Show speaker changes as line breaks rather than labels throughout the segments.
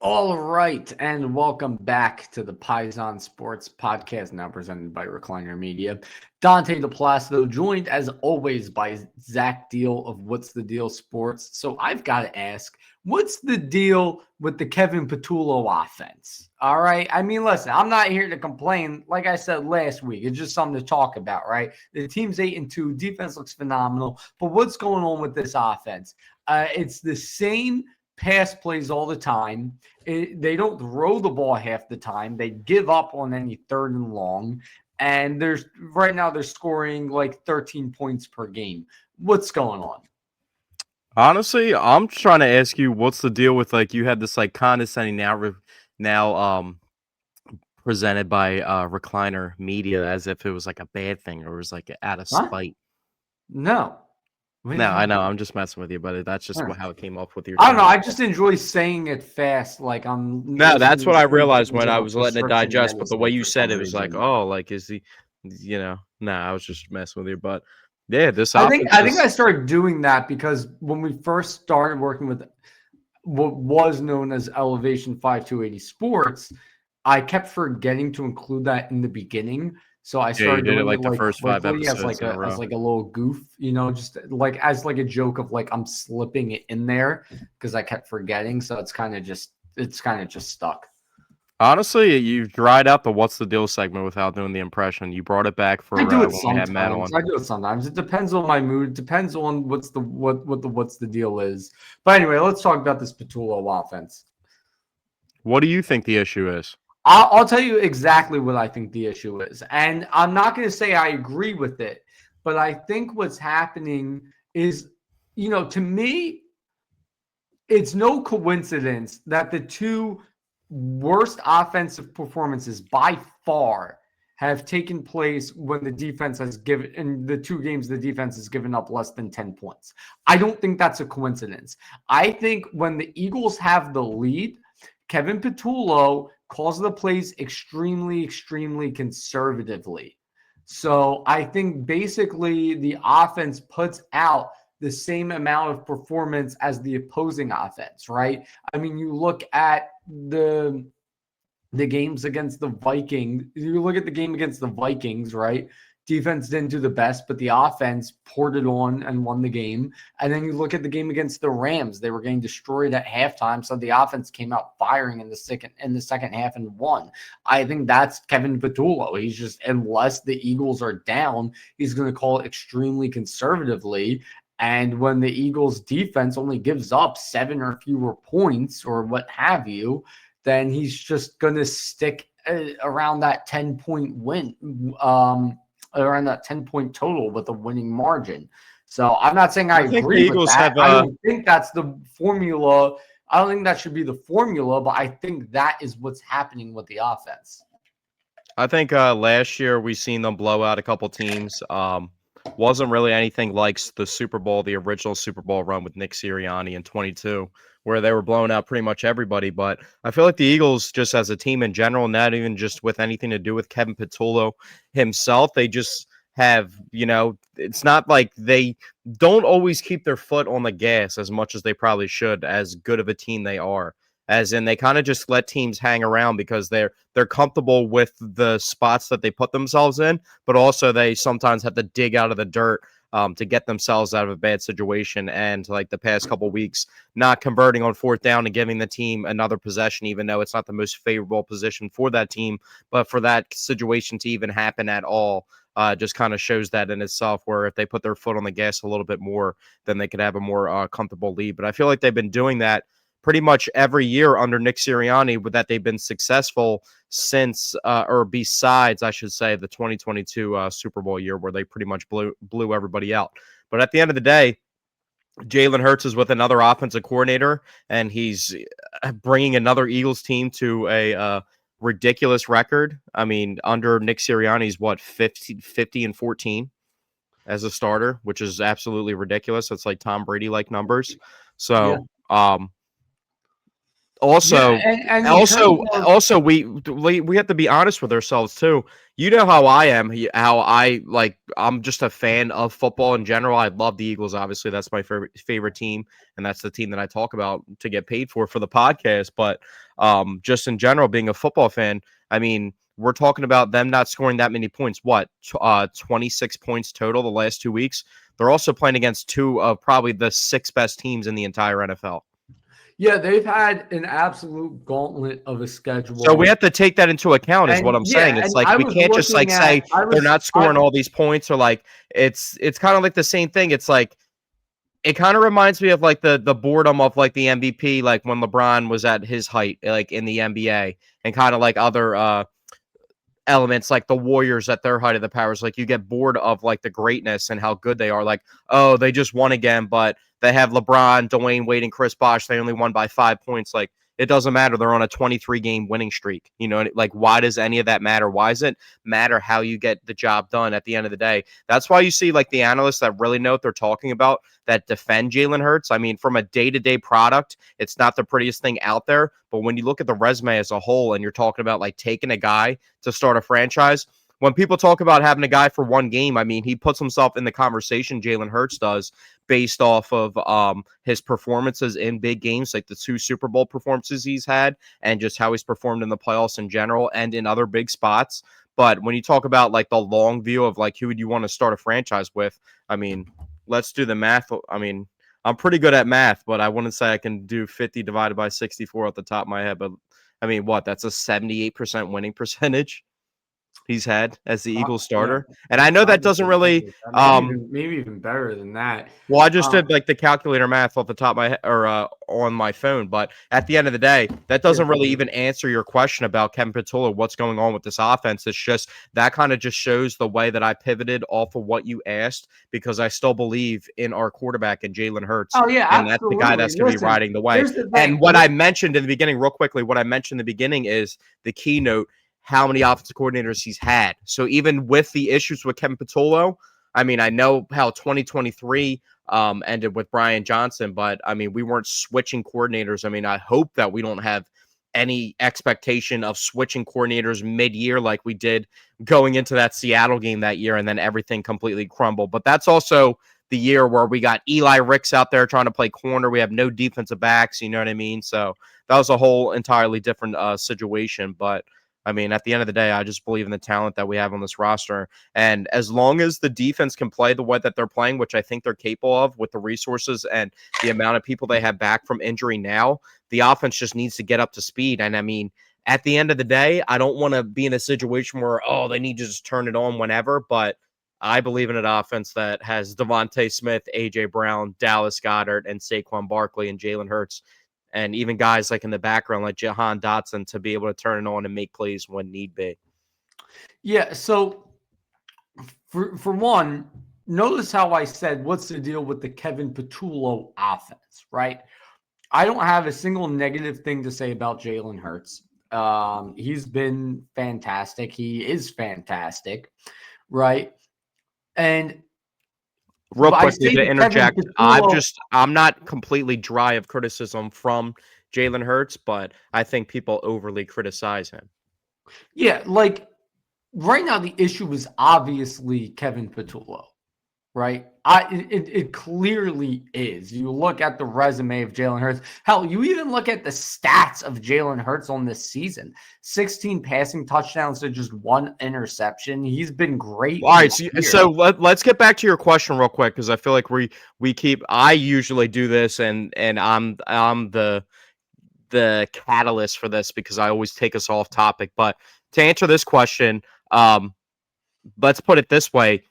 All right, and welcome back to the Paisan Sports podcast, now presented by Recliner Media. Dante DePlacido, joined as always by Zach Deal of What's the Deal Sports. So I've got to ask, what's the deal with the Kevin Patullo offense? All right, I mean, listen, I'm not here to complain. Like I said last week, it's just something to talk about, right? The team's 8-2, defense looks phenomenal, but what's going on with this offense? It's the same pass plays all the time. They don't throw the ball half the time. They give up on any third and long. And right now they're scoring like 13 points per game. What's going on?
Honestly, I'm trying to ask you what's the deal with you had this condescending now presented by Recliner Media as if it was like a bad thing or it was like out of
Huh?
spite.
No. What are you
No, I
talking
know,
about?
I'm just messing with you, but that's just
Huh.
how it came up with your
I don't know.
tone.
I just enjoy saying it fast, like I'm
No, that's
listening
what I
to
realized when
in
I
a
was letting it
prescription
digest. But the way
medicine
you
for
said
some
it was like,
reason.
oh, like is he, nah, I was just messing with you. But yeah, this
I think
offense
I think I
is.
started doing that because when we first started working with what was known as Elevation 5280 Sports, I kept forgetting to include that in the beginning. So I
Yeah, you
started
did it
doing it
like the
like
first five
quickly as
episodes
like
in a
a
row.
little goof, just like as like a joke of like I'm slipping it in there because I kept forgetting. So it's kind of just stuck.
Honestly, you dried out the "What's the deal" segment without doing the impression. You brought it back
I
for
do it
when we had Matt
sometimes.
on.
I do it sometimes. It depends on my mood. It depends on what's the deal is. But anyway, let's talk about this Patullo offense.
What do you think the issue is?
I'll tell you exactly what I think the issue is. And I'm not going to say I agree with it, but I think what's happening is, to me, it's no coincidence that the two worst offensive performances by far have taken place when the defense has given in the two games the defense has given up less than 10 points. I don't think that's a coincidence. I think when the Eagles have the lead, Kevin Patullo calls the plays extremely, extremely conservatively. So I think basically the offense puts out the same amount of performance as the opposing offense, right? I mean, you look at the games against the Vikings. You look at the game against the Vikings, right? Defense didn't do the best, but the offense poured it on and won the game. And then you look at the game against the Rams; they were getting destroyed at halftime, so the offense came out firing in the second half and won. I think that's Kevin Patullo. He's just unless the Eagles are down, he's going to call it extremely conservatively. And when the Eagles defense only gives up 7 or fewer points or what have you, then he's just going to stick around that 10-point win, around that 10-point total with a winning margin. So I'm not saying I
I think the
agree with
Eagles
that.
have
I don't think that's the formula. I don't think that should be the formula, but I think that is what's happening with the offense.
I think last year we seen them blow out a couple teams. Wasn't really anything like the Super Bowl, the original Super Bowl run with Nick Sirianni in 22, where they were blowing out pretty much everybody. But I feel like the Eagles, just as a team in general, not even just with anything to do with Kevin Patullo himself, they just have, it's not like they don't always keep their foot on the gas as much as they probably should, as good of a team they are. As in, they kind of just let teams hang around because they're comfortable with the spots that they put themselves in, but also they sometimes have to dig out of the dirt to get themselves out of a bad situation. And like the past couple weeks, not converting on fourth down and giving the team another possession, even though it's not the most favorable position for that team, but for that situation to even happen at all. Just kind of shows that in itself, where if they put their foot on the gas a little bit more, then they could have a more comfortable lead. But I feel like they've been doing that pretty much every year under Nick Sirianni, with that they've been successful since, or besides, I should say, the 2022 Super Bowl year, where they pretty much blew everybody out. But at the end of the day, Jalen Hurts is with another offensive coordinator, and he's bringing another Eagles team to a ridiculous record. I mean, under Nick Sirianni's what 50 and 14 as a starter, which is absolutely ridiculous. It's like Tom Brady like numbers.
Yeah.
So, Also,
and in terms of
we have to be honest with ourselves too. You know how I am, how I like. I'm just a fan of football in general. I love the Eagles. Obviously, that's my favorite team, and that's the team that I talk about to get paid for the podcast. But just in general, being a football fan, I mean, we're talking about them not scoring that many points. What, 26 points total the last 2 weeks. They're also playing against two of probably the 6 best teams in the entire NFL.
Yeah, they've had an absolute gauntlet of a schedule.
So we have to take that into account, is what I'm saying. It's
and
like we can't just like say they're not scoring all these points, or like it's kind of like the same thing. It's like it kind of reminds me of like the boredom of like the MVP, like when LeBron was at his height, like in the NBA, and kind of like other elements like the Warriors at their height of the powers. Like you get bored of like the greatness and how good they are. Like, oh, they just won again, but they have LeBron, Dwayne Wade, and Chris Bosh. They only won by 5 points. Like, it doesn't matter. They're on a 23-game winning streak. You know, like, why does any of that matter? Why does it matter how you get the job done at the end of the day? That's why you see, like, the analysts that really know what they're talking about that defend Jalen Hurts. I mean, from a day-to-day product, it's not the prettiest thing out there. But when you look at the resume as a whole and you're talking about, like, taking a guy to start a franchise, when people talk about having a guy for one game, I mean, he puts himself in the conversation, Jalen Hurts does, based off of his performances in big games, like the 2 Super Bowl performances he's had, and just how he's performed in the playoffs in general and in other big spots. But when you talk about like the long view of like who would you want to start a franchise with, I mean, let's do the math. I mean, I'm pretty good at math, but I wouldn't say I can do 50 divided by 64 off the top of my head. But I mean, what? That's a 78% winning percentage he's had as the Eagles starter.
Yeah.
And I know that doesn't really
maybe even better than that.
Well, I just did like the calculator math off the top of my head or on my phone, but at the end of the day, that doesn't really even answer your question about Kevin Patullo, what's going on with this offense. It's just that kind of just shows the way that I pivoted off of what you asked, because I still believe in our quarterback and Jalen Hurts.
Oh yeah,
and that's the guy that's going to be riding the way. And what I mentioned in the beginning, real quickly, what I mentioned in the beginning is the keynote, how many offensive coordinators he's had. So even with the issues with Kevin Patullo, I mean, I know how 2023 ended with Brian Johnson, but I mean, we weren't switching coordinators. I mean, I hope that we don't have any expectation of switching coordinators mid-year like we did going into that Seattle game that year, and then everything completely crumbled. But that's also the year where we got Eli Ricks out there trying to play corner. We have no defensive backs, you know what I mean? So that was a whole entirely different situation. But I mean, at the end of the day, I just believe in the talent that we have on this roster. And as long as the defense can play the way that they're playing, which I think they're capable of with the resources and the amount of people they have back from injury now, the offense just needs to get up to speed. And I mean, at the end of the day, I don't want to be in a situation where, oh, they need to just turn it on whenever. But I believe in an offense that has Devontae Smith, A.J. Brown, Dallas Goedert, and Saquon Barkley and Jalen Hurts, and even guys like in the background like Jahan Dotson to be able to turn it on and make plays when need be.
Yeah, so for one, notice how I said, what's the deal with the Kevin Patullo offense, right? I don't have a single negative thing to say about Jalen Hurts. He's been fantastic. He is fantastic, right? And
real quickly to interject, I'm not completely dry of criticism from Jalen Hurts, but I think people overly criticize him.
Yeah, like right now the issue is obviously Kevin Patullo, right? It clearly is. You look at the resume of Jalen Hurts. Hell, you even look at the stats of Jalen Hurts on this season. 16 passing touchdowns to just 1 interception. He's been great.
All right, so let's get back to your question real quick, because I feel like I usually do this, and I'm the catalyst for this because I always take us off topic. But to answer this question, let's put it this way.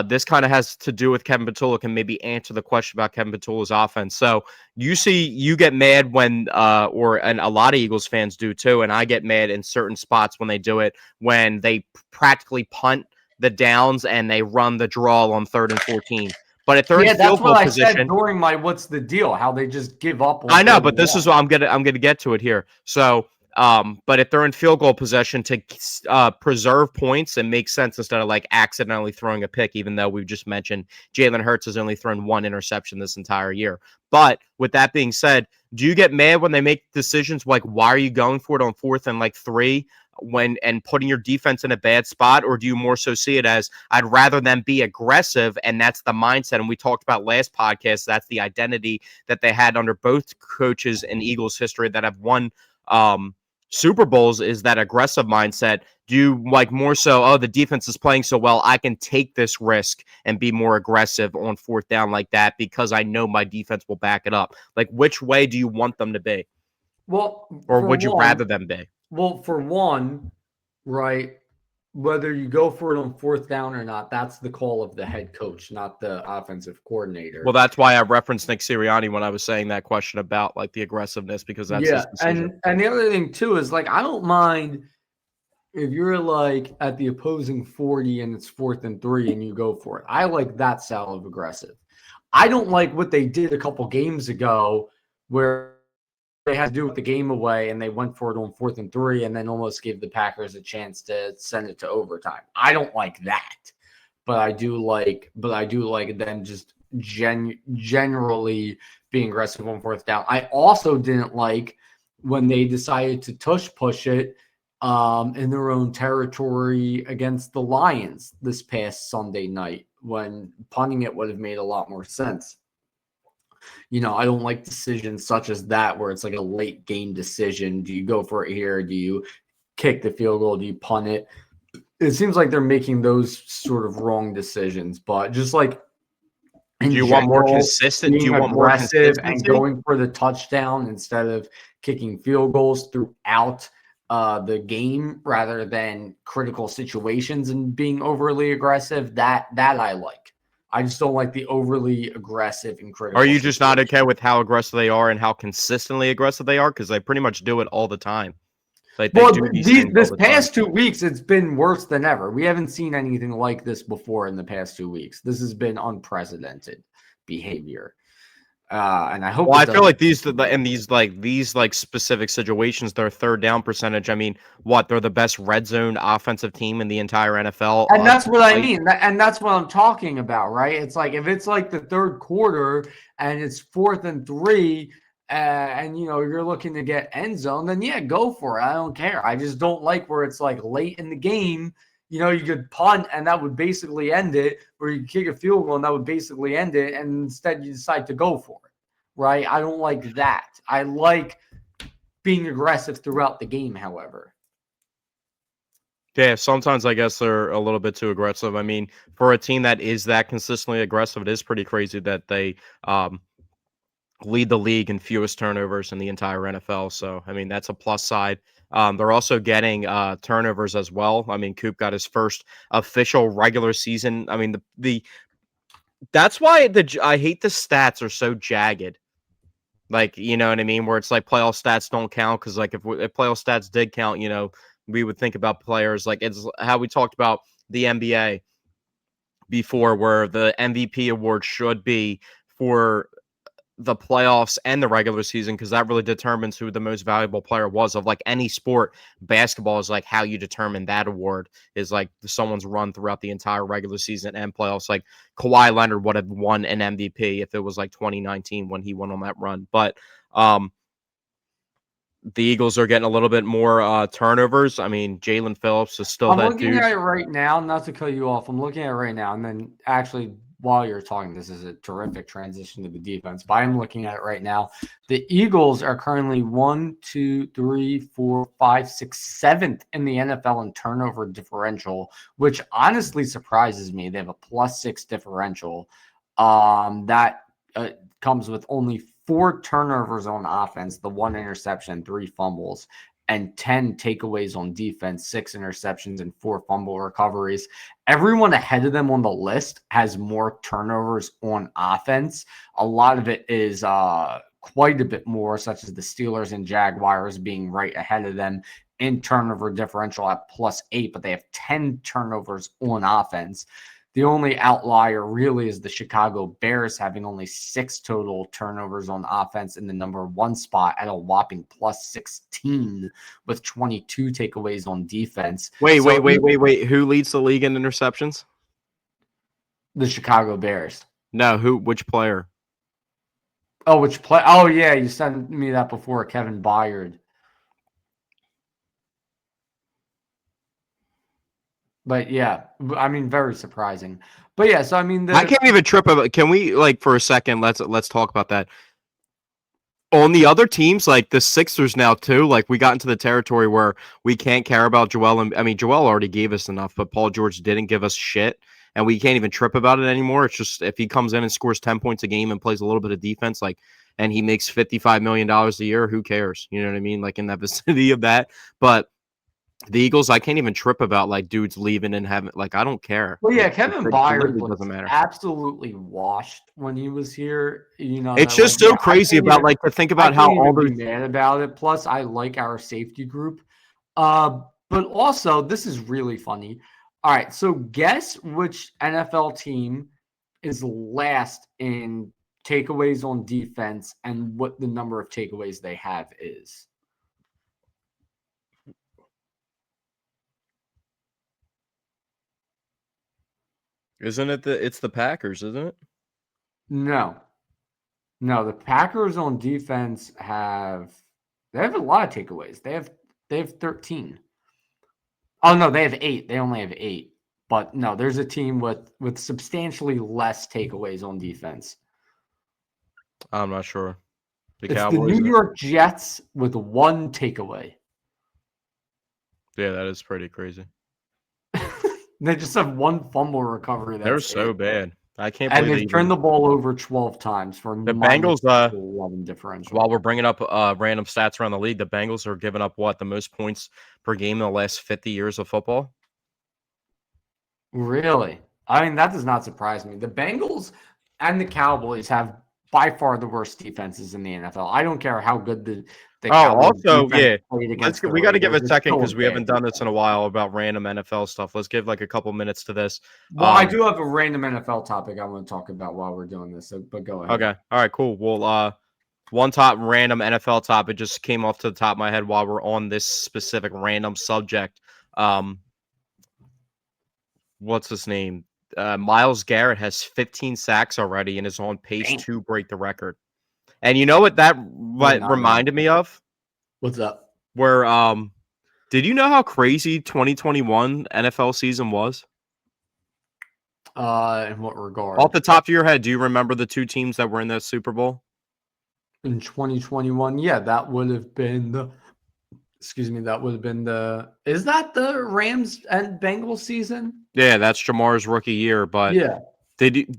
This kind of has to do with Kevin Patullo, can maybe answer the question about Kevin Patullo's offense. So you get mad when, and a lot of Eagles fans do too, and I get mad in certain spots when they do it, when they practically punt the downs and they run the draw on 3rd and 14. But at third field goal position, I said
during my what's the deal, how they just give up.
I know, but this is what I'm gonna get to it here. So But if they're in field goal possession to preserve points, it makes sense instead of like accidentally throwing a pick, even though we've just mentioned Jalen Hurts has only thrown one interception this entire year. But with that being said, do you get mad when they make decisions like, why are you going for it on 4th and like 3 and putting your defense in a bad spot? Or do you more so see it as, I'd rather them be aggressive, and that's the mindset? And we talked about last podcast, that's the identity that they had under both coaches in Eagles history that have won Super Bowls, is that aggressive mindset. Do you like more so, oh, the defense is playing so well, I can take this risk and be more aggressive on 4th down like that because I know my defense will back it up? Like, which way do you want them to be?
Well,
Or would you rather them be?
Well, for one, right, whether you go for it on 4th down or not, that's the call of the head coach, not the offensive coordinator.
Well, that's why I referenced Nick Sirianni when I was saying that question about like the aggressiveness, because that's his decision.
And the other thing too is like, I don't mind if you're like at the opposing 40 and it's 4th and 3 and you go for it. I like that style of aggressive. I don't like what they did a couple games ago where they had to do with the game away and they went for it on 4th and 3 and then almost gave the Packers a chance to send it to overtime. I don't like that, but I do like them just generally being aggressive on 4th down. I also didn't like when they decided to push it in their own territory against the Lions this past Sunday night, when punting it would have made a lot more sense. You know, I don't like decisions such as that where it's like a late game decision. Do you go for it here? Do you kick the field goal? Do you punt it? It seems like they're making those sort of wrong decisions, but just like
do you want more consistent? Do you want more
aggressive and going for the touchdown instead of kicking field goals throughout the game rather than critical situations and being overly aggressive? That I like. I just don't like the overly aggressive and critical.
Are you just not okay with how aggressive they are and how consistently aggressive they are? Because they pretty much do it all the time. Like,
this past 2 weeks, it's been worse than ever. We haven't seen anything like this before in the past 2 weeks. This has been unprecedented behavior. And I hope.
Well, I feel like these specific situations, their 3rd down percentage. I mean, they're the best red zone offensive team in the entire NFL,
and that's what I mean. And that's what I'm talking about, right? It's like if it's like the 3rd quarter and it's 4th and 3, and you know you're looking to get end zone, then yeah, go for it. I don't care. I just don't like where it's like late in the game. You know, you could punt and that would basically end it, or you kick a field goal and that would basically end it, and instead you decide to go for it, right? I don't like that. I like being aggressive throughout the game, however.
Yeah, sometimes I guess they're a little bit too aggressive. I mean, for a team that is that consistently aggressive, it is pretty crazy that they lead the league in fewest turnovers in the entire NFL. So, I mean, that's a plus side. They're also getting turnovers as well. I mean, Coop got his first official regular season. I mean, that's why I hate the stats are so jagged. Like, you know what I mean? Where it's like playoff stats don't count because, like, if playoff stats did count, you know, we would think about players like it's how we talked about the NBA before, where the MVP award should be for the playoffs and the regular season, because that really determines who the most valuable player was of like any sport. Basketball is like how you determine that award is like someone's run throughout the entire regular season and playoffs. Like Kawhi Leonard would have won an MVP if it was like 2019 when he went on that run. But the Eagles are getting a little bit more turnovers. I mean, Jalen Phillips is still that dude.
I'm looking at it right now, not to cut you off. I'm looking at it right now, and then actually while you're talking, this is a terrific transition to the defense, but I'm looking at it right now. The Eagles are currently 1, 2, 3, 4, 5, 6, 7th in the NFL in turnover differential, which honestly surprises me. They have a +6 differential. That comes with only 4 turnovers on offense, the 1 interception, 3 fumbles, and 10 takeaways on defense, 6 interceptions and 4 fumble recoveries. Everyone ahead of them on the list has more turnovers on offense. A lot of it is quite a bit more, such as the Steelers and Jaguars being right ahead of them in turnover differential at +8, but they have 10 turnovers on offense. The only outlier really is the Chicago Bears having only 6 total turnovers on offense in the number 1 spot at a whopping plus 16 with 22 takeaways on defense.
Wait. Who leads the league in interceptions?
The Chicago Bears.
No, who? Which player?
Oh, which play? Oh, yeah, you sent me that before, Kevin Byard. But yeah, I mean, very surprising. But yeah, so I mean,
I can't even trip about. Can we for a second? Let's talk about that. On the other teams, like the Sixers now too, like we got into the territory where we can't care about Joel. And I mean, Joel already gave us enough, but Paul George didn't give us shit, and we can't even trip about it anymore. It's just if he comes in and scores 10 points a game and plays a little bit of defense, like, and he makes $55 million a year, who cares? You know what I mean? Like in that vicinity of that, but. The Eagles, I can't even trip about like dudes leaving and having like I don't care.
Well, yeah,
Like,
Kevin Byard was absolutely washed when he was here. You know,
it's just so crazy about like to think about how all those
mad about it. Plus, I like our safety group. But also, this is really funny. All right, so guess which NFL team is last in takeaways on defense and what the number of takeaways they have is.
Isn't it it's the Packers, isn't it?
No, the Packers on defense have a lot of takeaways. They have 13. Oh no, they have 8. They only have 8. But no, there's a team with substantially less takeaways on defense.
I'm not sure.
It's Cowboys, the New York Jets with 1 takeaway.
Yeah, that is pretty crazy.
They just have 1 fumble recovery.
They're so bad. I can't
believe they've turned the ball over 12 times for
the Bengals.
11 differential.
While we're bringing up random stats around the league, the Bengals are giving up the most points per game in the last 50 years of football.
Really? I mean, that does not surprise me. The Bengals and the Cowboys have by far the worst defenses in the NFL. I don't care how good the
also, yeah. We got to give it a second because we haven't done this in a while about random NFL stuff. Let's give like a couple minutes to this.
Well, I do have a random NFL topic I want to talk about while we're doing this, but go ahead.
Okay. All right, cool. Well, one top random NFL topic just came off to the top of my head while we're on this specific random subject. What's his name? Myles Garrett has 15 sacks already and is on pace to break the record. And you know what that reminded me of?
What's up?
Where did you know how crazy 2021 NFL season was?
In what regard?
Off the top of your head, do you remember the 2 teams that were in the Super Bowl?
In 2021, yeah, that would have been the is that the Rams and Bengals season?
Yeah, that's Jamar's rookie year, but
yeah.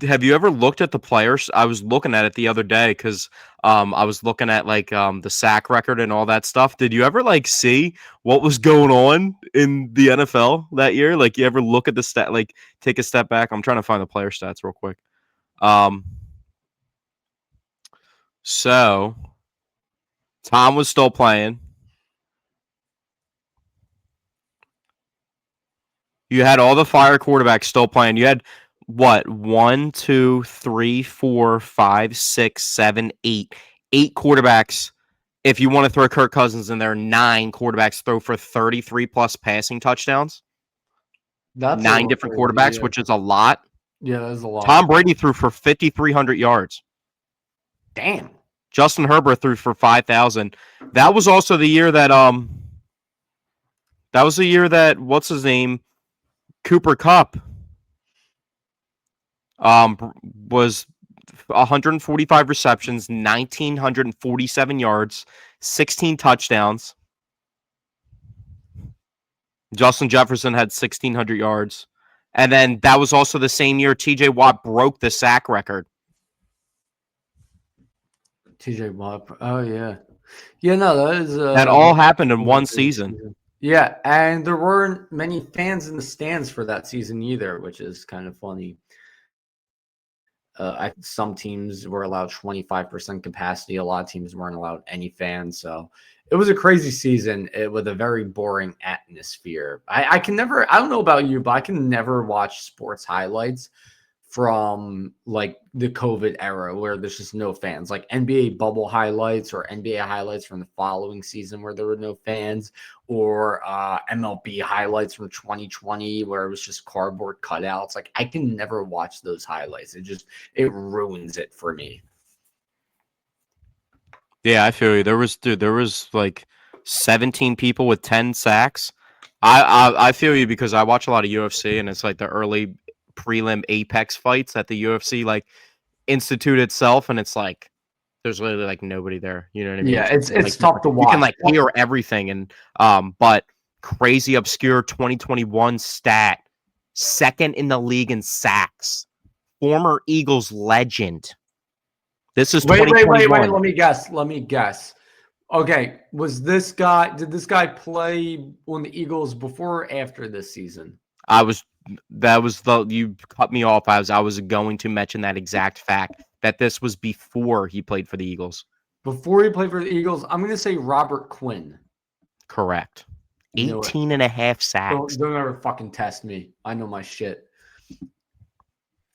Have you ever looked at the players? I was looking at it the other day because I was looking at like the sack record and all that stuff. Did you ever like see what was going on in the NFL that year? Like you ever look at the stat, like take a step back? I'm trying to find the player stats real quick. So Tom was still playing. You had all the fire quarterbacks still playing. You had what? 1, 2, 3, 4, 5, 6, 7, 8. 8 quarterbacks. If you want to throw Kirk Cousins in there, 9 quarterbacks throw for 33 plus passing touchdowns. That's 9 different quarterbacks, which is a lot.
Yeah, that is a lot.
Tom Brady threw for 5,300 yards.
Damn.
Justin Herbert threw for 5,000. That was also the year that what's his name? Cooper Kupp was 145 receptions, 1,947 yards, 16 touchdowns. Justin Jefferson had 1,600 yards. And then that was also the same year TJ Watt broke the sack record.
TJ Watt. Oh, yeah. Yeah, no, that is...
that all happened in one season.
Yeah, and there weren't many fans in the stands for that season either, which is kind of funny. Some teams were allowed 25% capacity. A lot of teams weren't allowed any fans. So it was a crazy season with a very boring atmosphere. I can never, I don't know about you, but I can never watch sports highlights from like the COVID era where there's just no fans, like NBA bubble highlights or NBA highlights from the following season where there were no fans, or MLB highlights from 2020 where it was just cardboard cutouts. Like I can never watch those highlights. It ruins it for me.
Yeah, I feel you. There was like 17 people with 10 sacks. I feel you because I watch a lot of UFC and it's like the early prelim Apex fights that the UFC like institute itself, and it's like there's literally like nobody there. You know what I mean?
Yeah, it's
like,
tough to watch.
You can like hear everything, and but crazy obscure 2021 stat, second in the league in sacks, former Eagles legend. This is
wait. Let me guess. Okay, did this guy play on the Eagles before or after this season?
You cut me off. I was going to mention that exact fact that this was before he played for the Eagles.
Before he played for the Eagles, I'm going to say Robert Quinn.
Correct. 18 and a half sacks.
Don't ever fucking test me. I know my shit.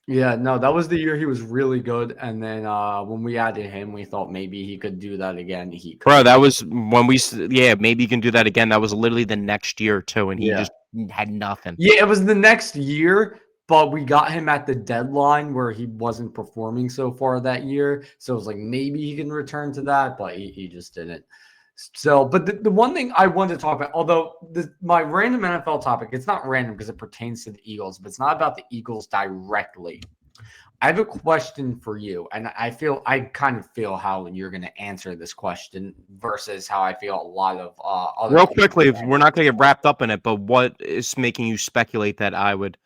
Yeah, no, that was the year he was really good. And then when we added him, we thought maybe he could do that again.
Bro, that was when maybe he can do that again. That was literally the next year too, and he just had nothing.
Yeah, it was the next year, but we got him at the deadline where he wasn't performing so far that year. So it was like maybe he can return to that, but he just didn't. So, but the one thing I wanted to talk about, although my random NFL topic, it's not random because it pertains to the Eagles, but it's not about the Eagles directly. I have a question for you, and I kind of feel how you're going to answer this question versus how I feel a lot of other.
Real quickly, we're not going to get wrapped up in it, but what is making you speculate that I would?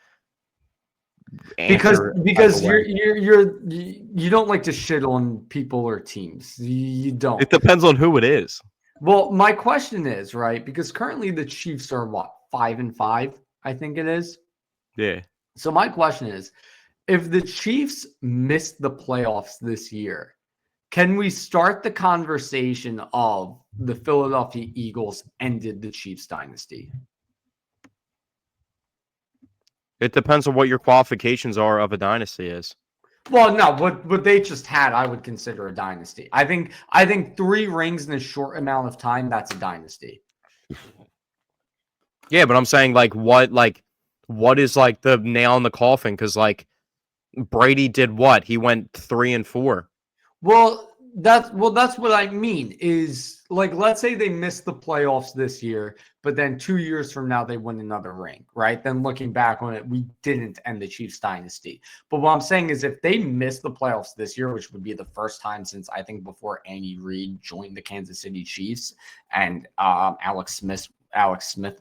Because you don't like to shit on people or teams. You don't.
It depends on who it is.
Well, my question is, right, because currently the Chiefs are what, 5-5, I think it is.
Yeah.
So my question is, if the Chiefs miss the playoffs this year, can we start the conversation of the Philadelphia Eagles ended the Chiefs dynasty?
It depends on what your qualifications are of a dynasty is.
Well, no, what they just had, I would consider a dynasty. I think 3 rings in a short amount of time, that's a dynasty.
Yeah, but I'm saying what is like the nail in the coffin? Because like Brady did what? He went 3-4.
Well, that's what I mean is like, let's say they missed the playoffs this year, but then 2 years from now they win another ring, right? Then looking back on it, we didn't end the Chiefs dynasty. But what I'm saying is if they miss the playoffs this year, which would be the first time since I think before Andy Reid joined the Kansas City Chiefs and Alex Smith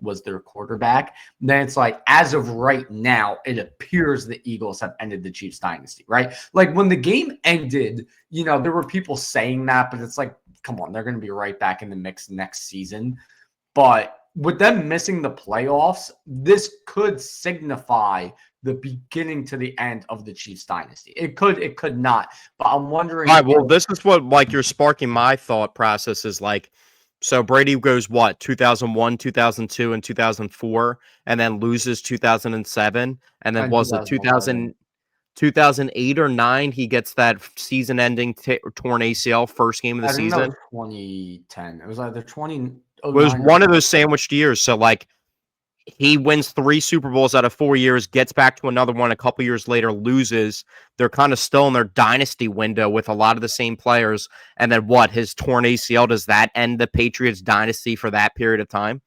was their quarterback, then it's like, as of right now, it appears the Eagles have ended the Chiefs dynasty, right? Like when the game ended, there were people saying that, but it's like, come on, they're going to be right back in the mix next season. But with them missing the playoffs, this could signify the beginning to the end of the Chiefs dynasty. It could not, but I'm wondering.
All right, well, this is what you're sparking my thought process is like. So Brady goes what, 2001, 2002, and 2004, and then loses 2007, and then was it 2008 or 9? He gets that season-ending torn ACL first game of the season.
It was 2010. It was either 2009.
It was one of those sandwiched years. So like he wins 3 Super Bowls out of 4 years, gets back to another one a couple years later, loses. They're kind of still in their dynasty window with a lot of the same players. And then what? His torn ACL, does that end the Patriots dynasty for that period of time?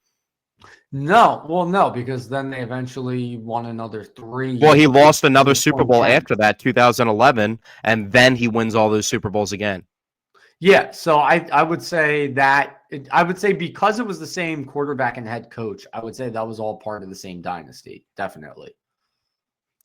No. Well, no, because then they eventually won another 3.
Well, he lost another Super Bowl after that, 2011, and then he wins all those Super Bowls again.
Yeah, so I would say because it was the same quarterback and head coach, I would say that was all part of the same dynasty, definitely.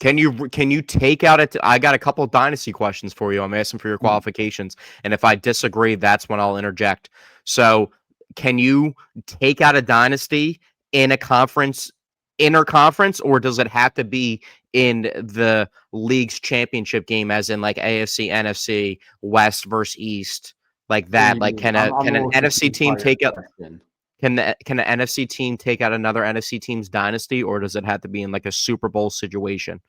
Can you take out it? I got a couple of dynasty questions for you. I'm asking for your qualifications, and if I disagree, that's when I'll interject. So, can you take out a dynasty in a conference, interconference, or does it have to be in the league's championship game, as in like AFC, NFC, West versus East, like
What do
that.
you
Like,
mean?
can
I'm a
an
little
NFC
confused by
team
your
take out?
question.
Can an NFC team take out another NFC team's dynasty, or does it have to be in like a Super Bowl situation?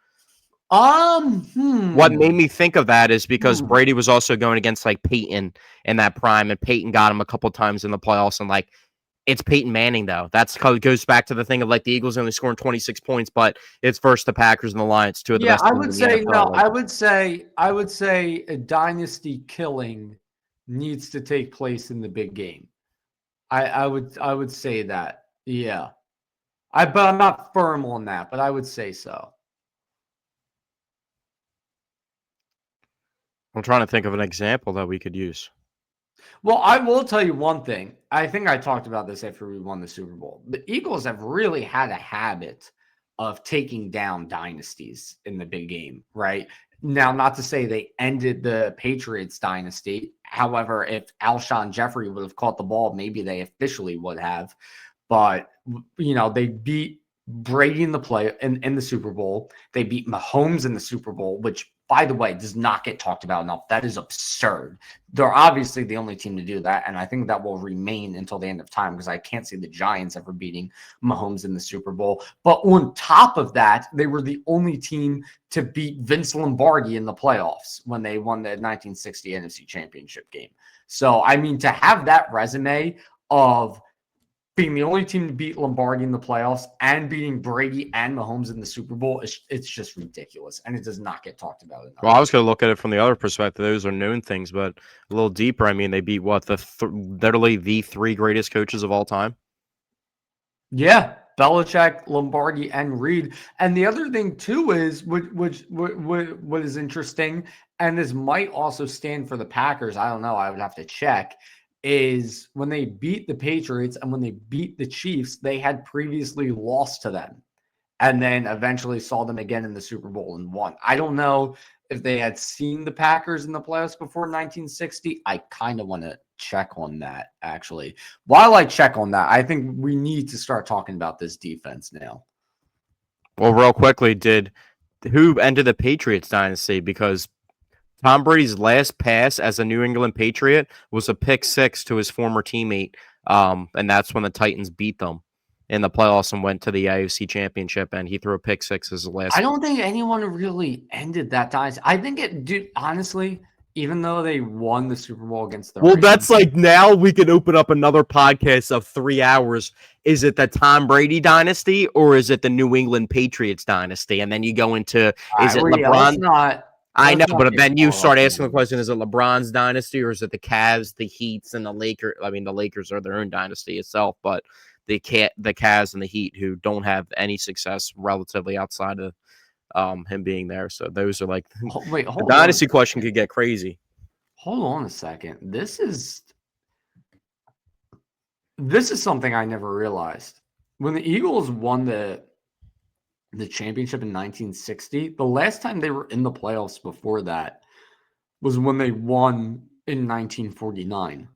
What made me think of that is because Brady was also going against like Peyton in that prime, and Peyton got him a couple times in the playoffs, and like it's Peyton Manning though. That's how it goes back to the thing of like the Eagles only scoring 26 points, but it's versus the Packers and the Lions, two of the
Yeah,
best
I
teams
would
in the
say no.
NFL. Like,
I would say a dynasty killing needs to take place in the big game. I would say that. Yeah. But I'm not firm on that, but I would say so.
I'm trying to think of an example that we could use.
Well, I will tell you one thing. I think I talked about this after we won the Super Bowl. The Eagles have really had a habit of taking down dynasties in the big game, right? Now, not to say they ended the Patriots dynasty. However, if Alshon Jeffrey would have caught the ball, maybe they officially would have. But they beat Brady in the Super Bowl. They beat Mahomes in the Super Bowl, which, by the way, does not get talked about enough. That is absurd. They're obviously the only team to do that, and I think that will remain until the end of time because I can't see the Giants ever beating Mahomes in the Super Bowl. But on top of that, they were the only team to beat Vince Lombardi in the playoffs when they won the 1960 NFC Championship game. So, I mean, to have that resume of being the only team to beat Lombardi in the playoffs and beating Brady and Mahomes in the Super Bowl, it's just ridiculous, and it does not get talked about enough.
Well, I was going to look at it from the other perspective. Those are known things, but a little deeper. I mean, they beat what literally the three greatest coaches of all time.
Yeah, Belichick, Lombardi, and Reed. And the other thing too is what is interesting, and this might also stand for the Packers. I don't know. I would have to check. Is when they beat the Patriots and when they beat the Chiefs, they had previously lost to them and then eventually saw them again in the Super Bowl and won. I don't know if they had seen the Packers in the playoffs before 1960. I kind of want to check on that, actually. While I check on that, I think we need to start talking about this defense now.
Well, real quickly, who ended the Patriots dynasty? Because Tom Brady's last pass as a New England Patriot was a pick six to his former teammate, and that's when the Titans beat them in the playoffs and went to the AFC Championship, and he threw a pick six as the last.
I don't think anyone really ended that dynasty. I think honestly, even though they won the Super Bowl against the
Well,
Rams,
that's like now we can open up another podcast of 3 hours. Is it the Tom Brady dynasty or is it the New England Patriots dynasty? And then you go into is it LeBron? I know, but then you start asking the question: is it LeBron's dynasty or is it the Cavs, the Heats, and the Lakers? I mean, the Lakers are their own dynasty itself, but the Cavs and the Heat, who don't have any success relatively outside of him being there. So those are like the dynasty question could get crazy.
Hold on a second. This is something I never realized. When the Eagles won the championship in 1960, the last time they were in the playoffs before that was when they won in 1949.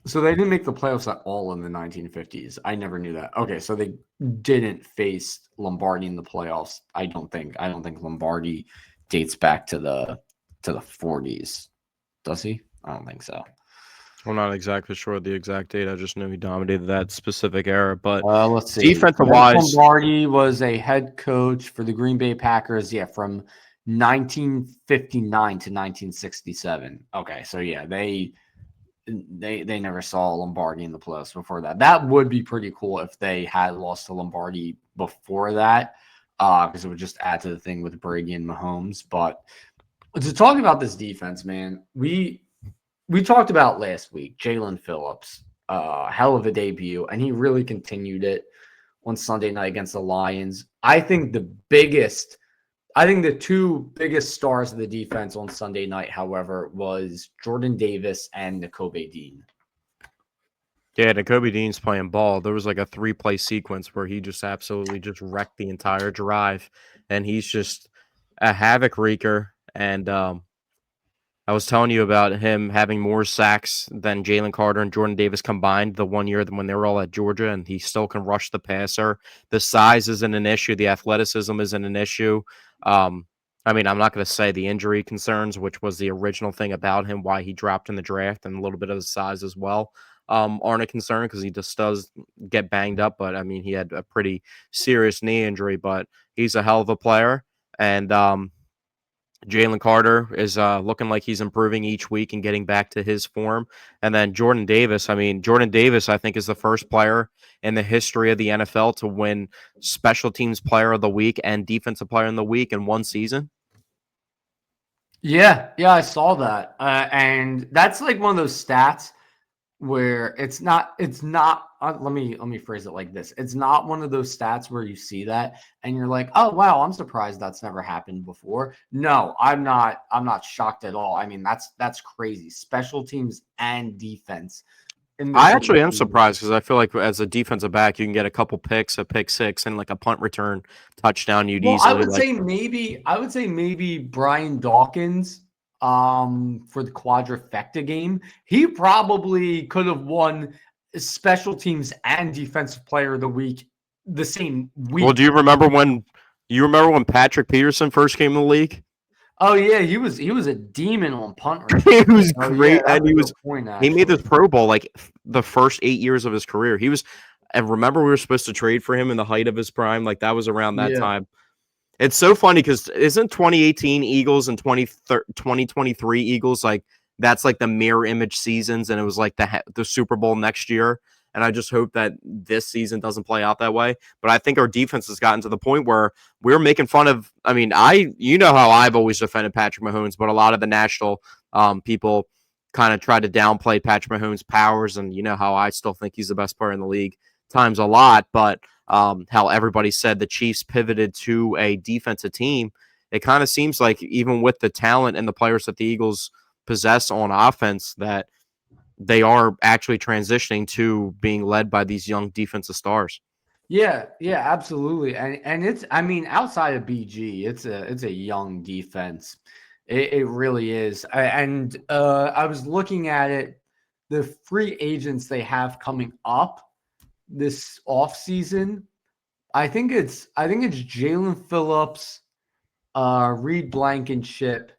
So they didn't make the playoffs at all in the 1950s. I never knew that. Okay, so they didn't face Lombardi in the playoffs. I don't think Lombardi dates back to the 40s. Does he? I don't think so.
I'm not exactly sure the exact date. I just know he dominated that specific era. But
let's see.
Defensive-wise,
Lombardi was a head coach for the Green Bay Packers. Yeah, from 1959 to 1967. Okay, so yeah, they never saw Lombardi in the playoffs before that. That would be pretty cool if they had lost to Lombardi before that, because it would just add to the thing with Brady and Mahomes. But to talk about this defense, man, we talked about last week, Jalen Phillips, hell of a debut, and he really continued it on Sunday night against the Lions. I think the two biggest stars of the defense on Sunday night, however, was Jordan Davis and Nakobe Dean.
Yeah, Nakobe Dean's playing ball. There was like a 3-play sequence where he just absolutely just wrecked the entire drive, and he's just a havoc wreaker. And I was telling you about him having more sacks than Jalen Carter and Jordan Davis combined the one year when they were all at Georgia, and he still can rush the passer. The size isn't an issue. The athleticism isn't an issue. Um, I mean, I'm not going to say the injury concerns, which was the original thing about him, why he dropped in the draft, and a little bit of the size as well, aren't a concern because he just does get banged up. But I mean, he had a pretty serious knee injury, but he's a hell of a player. And Jalen Carter is looking like he's improving each week and getting back to his form. And then Jordan Davis, I think, is the first player in the history of the NFL to win Special Teams Player of the Week and Defensive Player in the Week in one season.
Yeah, I saw that, and that's like one of those stats where it's not let me phrase it like this. It's not one of those stats where you see that and you're like, oh wow, I'm surprised that's never happened before. No, I'm not shocked at all. I mean, that's crazy. Special teams and defense.
I actually am surprised because I feel like as a defensive back, you can get a couple picks, a pick six, and like a punt return touchdown. You'd easily.
I would say maybe Brian Dawkins for the quadrifecta game. He probably could have won special teams and defensive player of the week the same week.
Well, do you remember when Patrick Peterson first came in the league?
Oh yeah, he was a demon on punt return.
He was great,
yeah,
and he made this Pro Bowl like the first 8 years of his career. And remember, we were supposed to trade for him in the height of his prime. Like that was around that time. It's so funny because isn't 2018 Eagles and 2023 Eagles like that's like the mirror image seasons, and it was like the Super Bowl next year. And I just hope that this season doesn't play out that way. But I think our defense has gotten to the point where we're making fun of. I mean, you know how I've always defended Patrick Mahomes, but a lot of the national people kind of try to downplay Patrick Mahomes' powers, and you know how I still think he's the best player in the league times a lot. But how everybody said the Chiefs pivoted to a defensive team, it kind of seems like even with the talent and the players that the Eagles possess on offense, that they are actually transitioning to being led by these young defensive stars.
Yeah, absolutely. And it's, I mean, outside of BG, it's a young defense. It really is. And I was looking at it, the free agents they have coming up this offseason. I think it's Jalen Phillips, Reed Blankenship,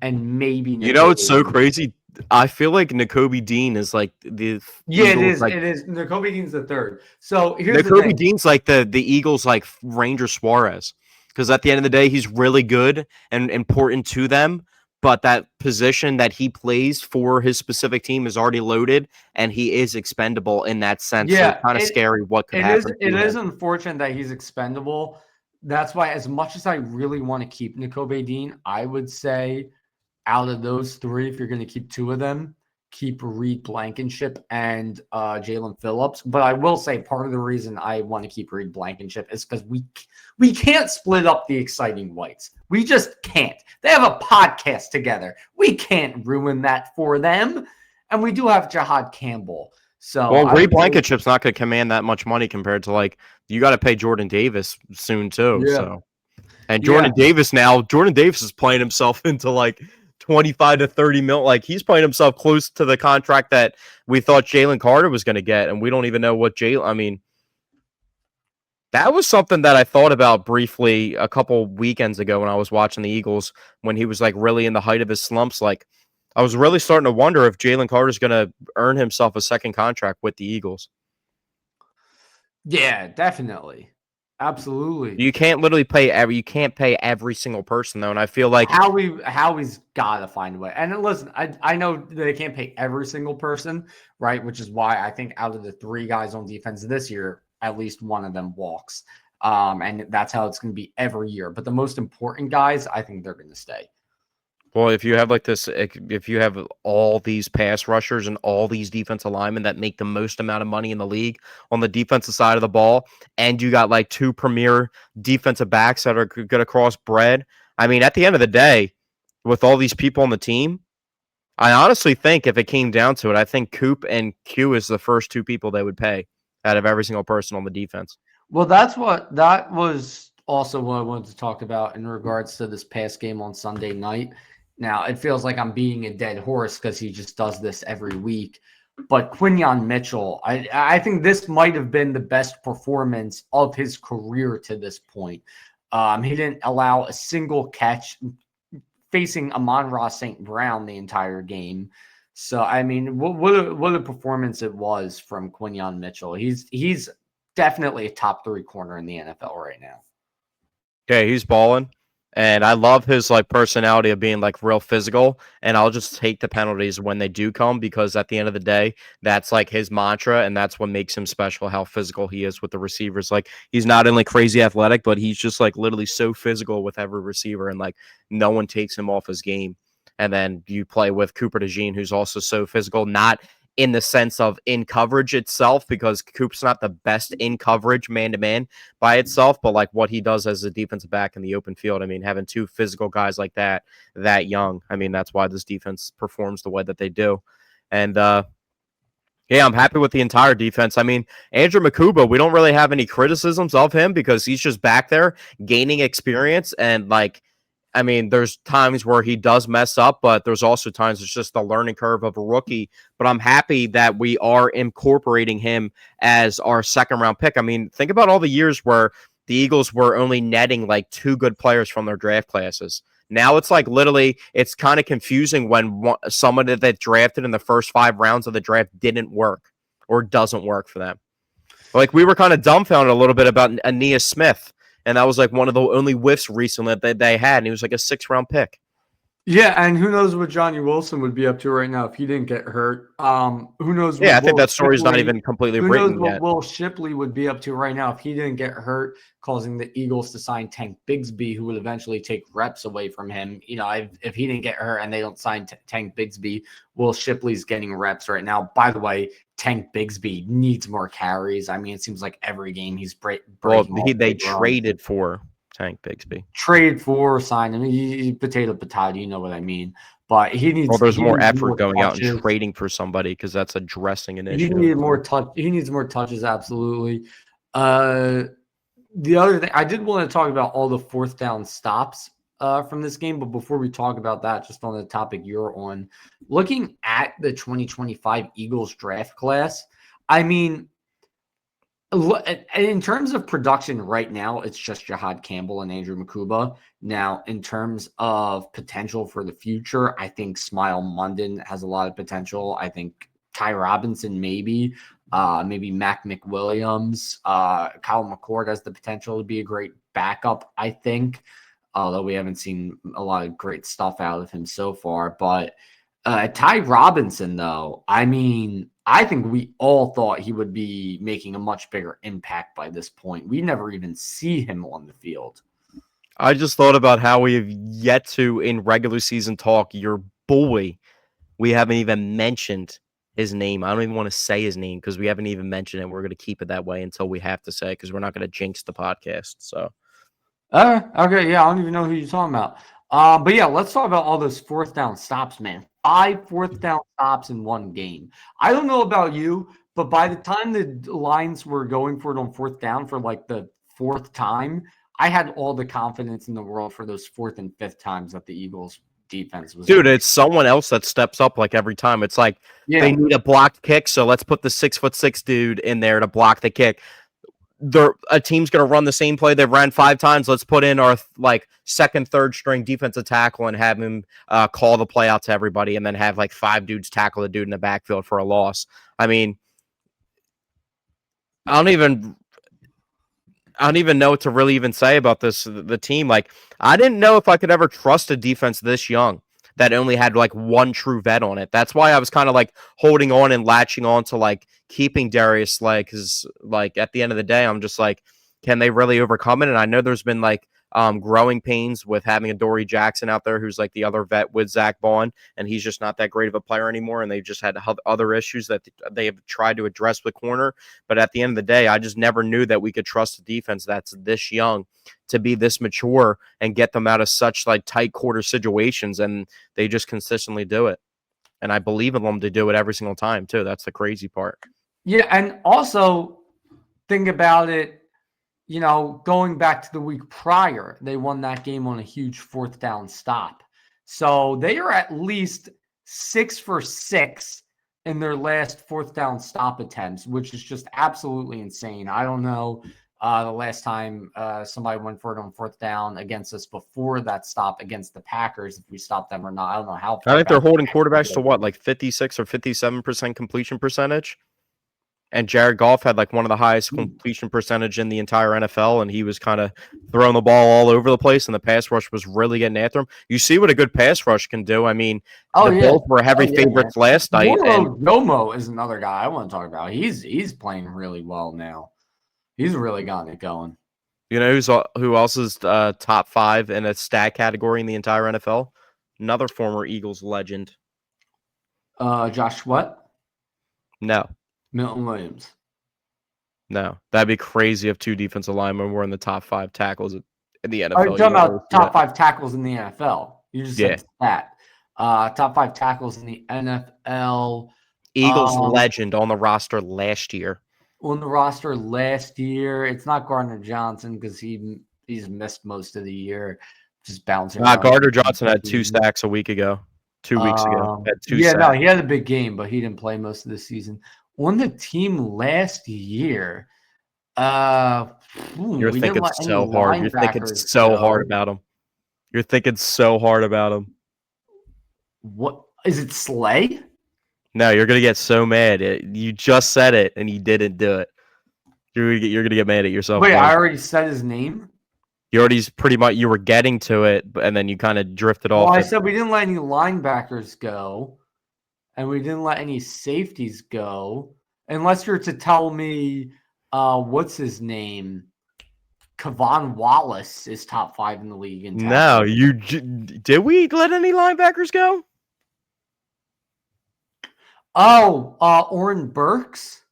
and maybe
you know it's so crazy. I feel like Nakobe Dean is like the
Eagles, it is. Nakobe Dean's the third. So here's
Nakobe Dean's like the Eagles like Ranger Suarez, because at the end of the day he's really good and important to them, but that position that he plays for his specific team is already loaded and he is expendable in that sense.
Yeah,
so it's kind of scary what could happen.
It is unfortunate that he's expendable. That's why, as much as I really want to keep Nakobe Dean, I would say out of those three, if you're going to keep two of them, keep Reed Blankenship and Jalen Phillips. But I will say part of the reason I want to keep Reed Blankenship is because we can't split up the exciting whites. We just can't. They have a podcast together. We can't ruin that for them. And we do have Jahad Campbell. So
Reed Blankenship's not going to command that much money compared to like you got to pay Jordan Davis soon too. Yeah. So, and Jordan Davis is playing himself into like 25 to 30 mil. Like he's playing himself close to the contract that we thought Jalen Carter was going to get, and we don't even know what I mean, that was something that I thought about briefly a couple weekends ago when I was watching the Eagles when he was like really in the height of his slumps. Like I was really starting to wonder if Jalen Carter's going to earn himself a second contract with the Eagles.
Yeah, definitely. Absolutely.
You can't literally pay every single person though, and I feel like
Howie's got to find a way. And listen, I know they can't pay every single person, right? Which is why I think out of the three guys on defense this year, at least one of them walks. And that's how it's going to be every year. But the most important guys, I think they're going to stay.
Well, if you have like this, if you have all these pass rushers and all these defensive linemen that make the most amount of money in the league on the defensive side of the ball, and you got like two premier defensive backs that are going to cross bread, I mean, at the end of the day, with all these people on the team, I honestly think if it came down to it, I think Coop and Q is the first two people they would pay out of every single person on the defense.
Well, that was also what I wanted to talk about in regards to this past game on Sunday night. Now, it feels like I'm beating a dead horse because he just does this every week. But Quinyon Mitchell, I think this might have been the best performance of his career to this point. He didn't allow a single catch facing Amon-Ra St. Brown the entire game. So, I mean, what a performance it was from Quinyon Mitchell. He's definitely a top 3 corner in the NFL right now.
Okay, he's balling. And I love his like personality of being like real physical. And I'll just take the penalties when they do come because at the end of the day, that's like his mantra, and that's what makes him special, how physical he is with the receivers. Like he's not only crazy athletic, but he's just like literally so physical with every receiver, and like no one takes him off his game. And then you play with Cooper DeJean, who's also so physical, not in the sense of in coverage itself, because Coop's not the best in coverage man to man by itself, but like what he does as a defensive back in the open field. I mean, having 2 physical guys like that young, I mean, that's why this defense performs the way that they do. And yeah, I'm happy with the entire defense. I mean, Andrew Makuba, we don't really have any criticisms of him because he's just back there gaining experience. And like, I mean, there's times where he does mess up, but there's also times it's just the learning curve of a rookie. But I'm happy that we are incorporating him as our 2nd-round pick. I mean, think about all the years where the Eagles were only netting like 2 good players from their draft classes. Now it's like literally, it's kind of confusing when somebody that drafted in the first 5 rounds of the draft didn't work or doesn't work for them. Like we were kind of dumbfounded a little bit about Aeneas Smith. And that was like one of the only whiffs recently that they had. And he was like a 6th-round pick.
Yeah, and who knows what Johnny Wilson would be up to right now if he didn't get hurt. Who knows?
Yeah, I think that story's not even completely written
who knows
yet.
what Will Shipley would be up to right now if he didn't get hurt, causing the Eagles to sign Tank Bigsby, who would eventually take reps away from him. You know, if he didn't get hurt and they don't sign Tank Bigsby, Will Shipley's getting reps right now. By the way, Tank Bigsby needs more carries. I mean, it seems like every game he's breaking.
Well, they traded for Tank Bigsby.
Trade for, sign him. Potato, you know what I mean. But he needs.
Well, there's more effort
more
going
touches.
out and trading for somebody because that's addressing an issue.
He needs more touch. He needs more touches. Absolutely. The other thing I did want to talk about all the 4th down stops from this game, but before we talk about that, just on the topic you're on, looking at the 2025 Eagles draft class, I mean, in terms of production right now, it's just Jahad Campbell and Andrew Makuba. Now, in terms of potential for the future, I think Smile Munden has a lot of potential. I think Ty Robinson, maybe Mac McWilliams, Kyle McCord has the potential to be a great backup, I think, although we haven't seen a lot of great stuff out of him so far. But Ty Robinson, though, I mean, I think we all thought he would be making a much bigger impact by this point. We never even see him on the field.
I just thought about how we have yet to, in regular season talk, your boy, we haven't even mentioned his name. I don't even want to say his name because we haven't even mentioned it. We're going to keep it that way until we have to say it because we're not going to jinx the podcast. So,
okay, yeah, I don't even know who you're talking about. But yeah, let's talk about all those 4th down stops, man. 5 4th down stops in one game. I don't know about you, but by the time the Lions were going for it on 4th down for like the 4th time, I had all the confidence in the world for those 4th and 5th times that the Eagles defense was.
Dude, it's someone else that steps up like every time. It's like they need a blocked kick, so let's put the 6'6" dude in there to block the kick. A team's going to run the same play they've ran 5 times. Let's put in our like 2nd, 3rd string defensive tackle and have him call the play out to everybody, and then have like 5 dudes tackle the dude in the backfield for a loss. I mean, I don't even know what to really even say about the team. Like, I didn't know if I could ever trust a defense this young that only had like one true vet on it. That's why I was kind of like holding on and latching on to like keeping Darius Slay, because like at the end of the day, I'm just like, can they really overcome it? And I know there's been like growing pains with having a Dory Jackson out there who's like the other vet with Zach Bond, and he's just not that great of a player anymore, and they've just had other issues that they have tried to address with corner. But at the end of the day, I just never knew that we could trust a defense that's this young to be this mature and get them out of such like tight quarter situations, and they just consistently do it. And I believe in them to do it every single time too. That's the crazy part.
Yeah, and also think about it, you know, going back to the week prior, they won that game on a huge 4th down stop. So they are at least 6 for 6 in their last fourth down stop attempts, which is just absolutely insane. I don't know the last time somebody went for it on fourth down against us before that stop against the Packers, if we stopped them or not. I don't know how far
I think they're
back.
holding quarterbacks to what, like 56 or 57% completion percentage? And Jared Goff had like one of the highest completion percentage in the entire NFL, and he was kind of throwing the ball all over the place, and the pass rush was really getting after him. You see what a good pass rush can do. I mean, the Bills were heavy favorites last night.
And Jomo is another guy I want to talk about. He's playing really well now. He's really gotten it going.
You know who else is top 5 in a stat category in the entire NFL? Another former Eagles legend.
Josh what?
No.
Milton Williams.
No. That'd be crazy if 2 defensive linemen were in the top 5 tackles in the NFL.
Are you talking about top 5 tackles in the NFL? You just said that. Top 5 tackles in the NFL.
Eagles legend on the roster last year.
On the roster last year, it's not Gardner Johnson because he's missed most of the year, just bouncing.
Gardner Johnson had 2 sacks a week ago. 2 weeks ago. Had 2 sacks.
No, he had a big game, but he didn't play most of the season. On the team last year,
you're thinking so hard. You're thinking so hard about him. You're thinking so hard about him.
What is it, Slay?
No, you're gonna get so mad. You just said it and you didn't do it. You're gonna get mad at yourself.
Wait, I already said his name.
You already pretty much you were getting to it, and then you kind of drifted off.
Well, I said we didn't let any linebackers go, and we didn't let any safeties go, unless you're to tell me, what's his name? Kavon Wallace is top 5 in the league.
No, did we let any linebackers go?
Oh, Oren Burks.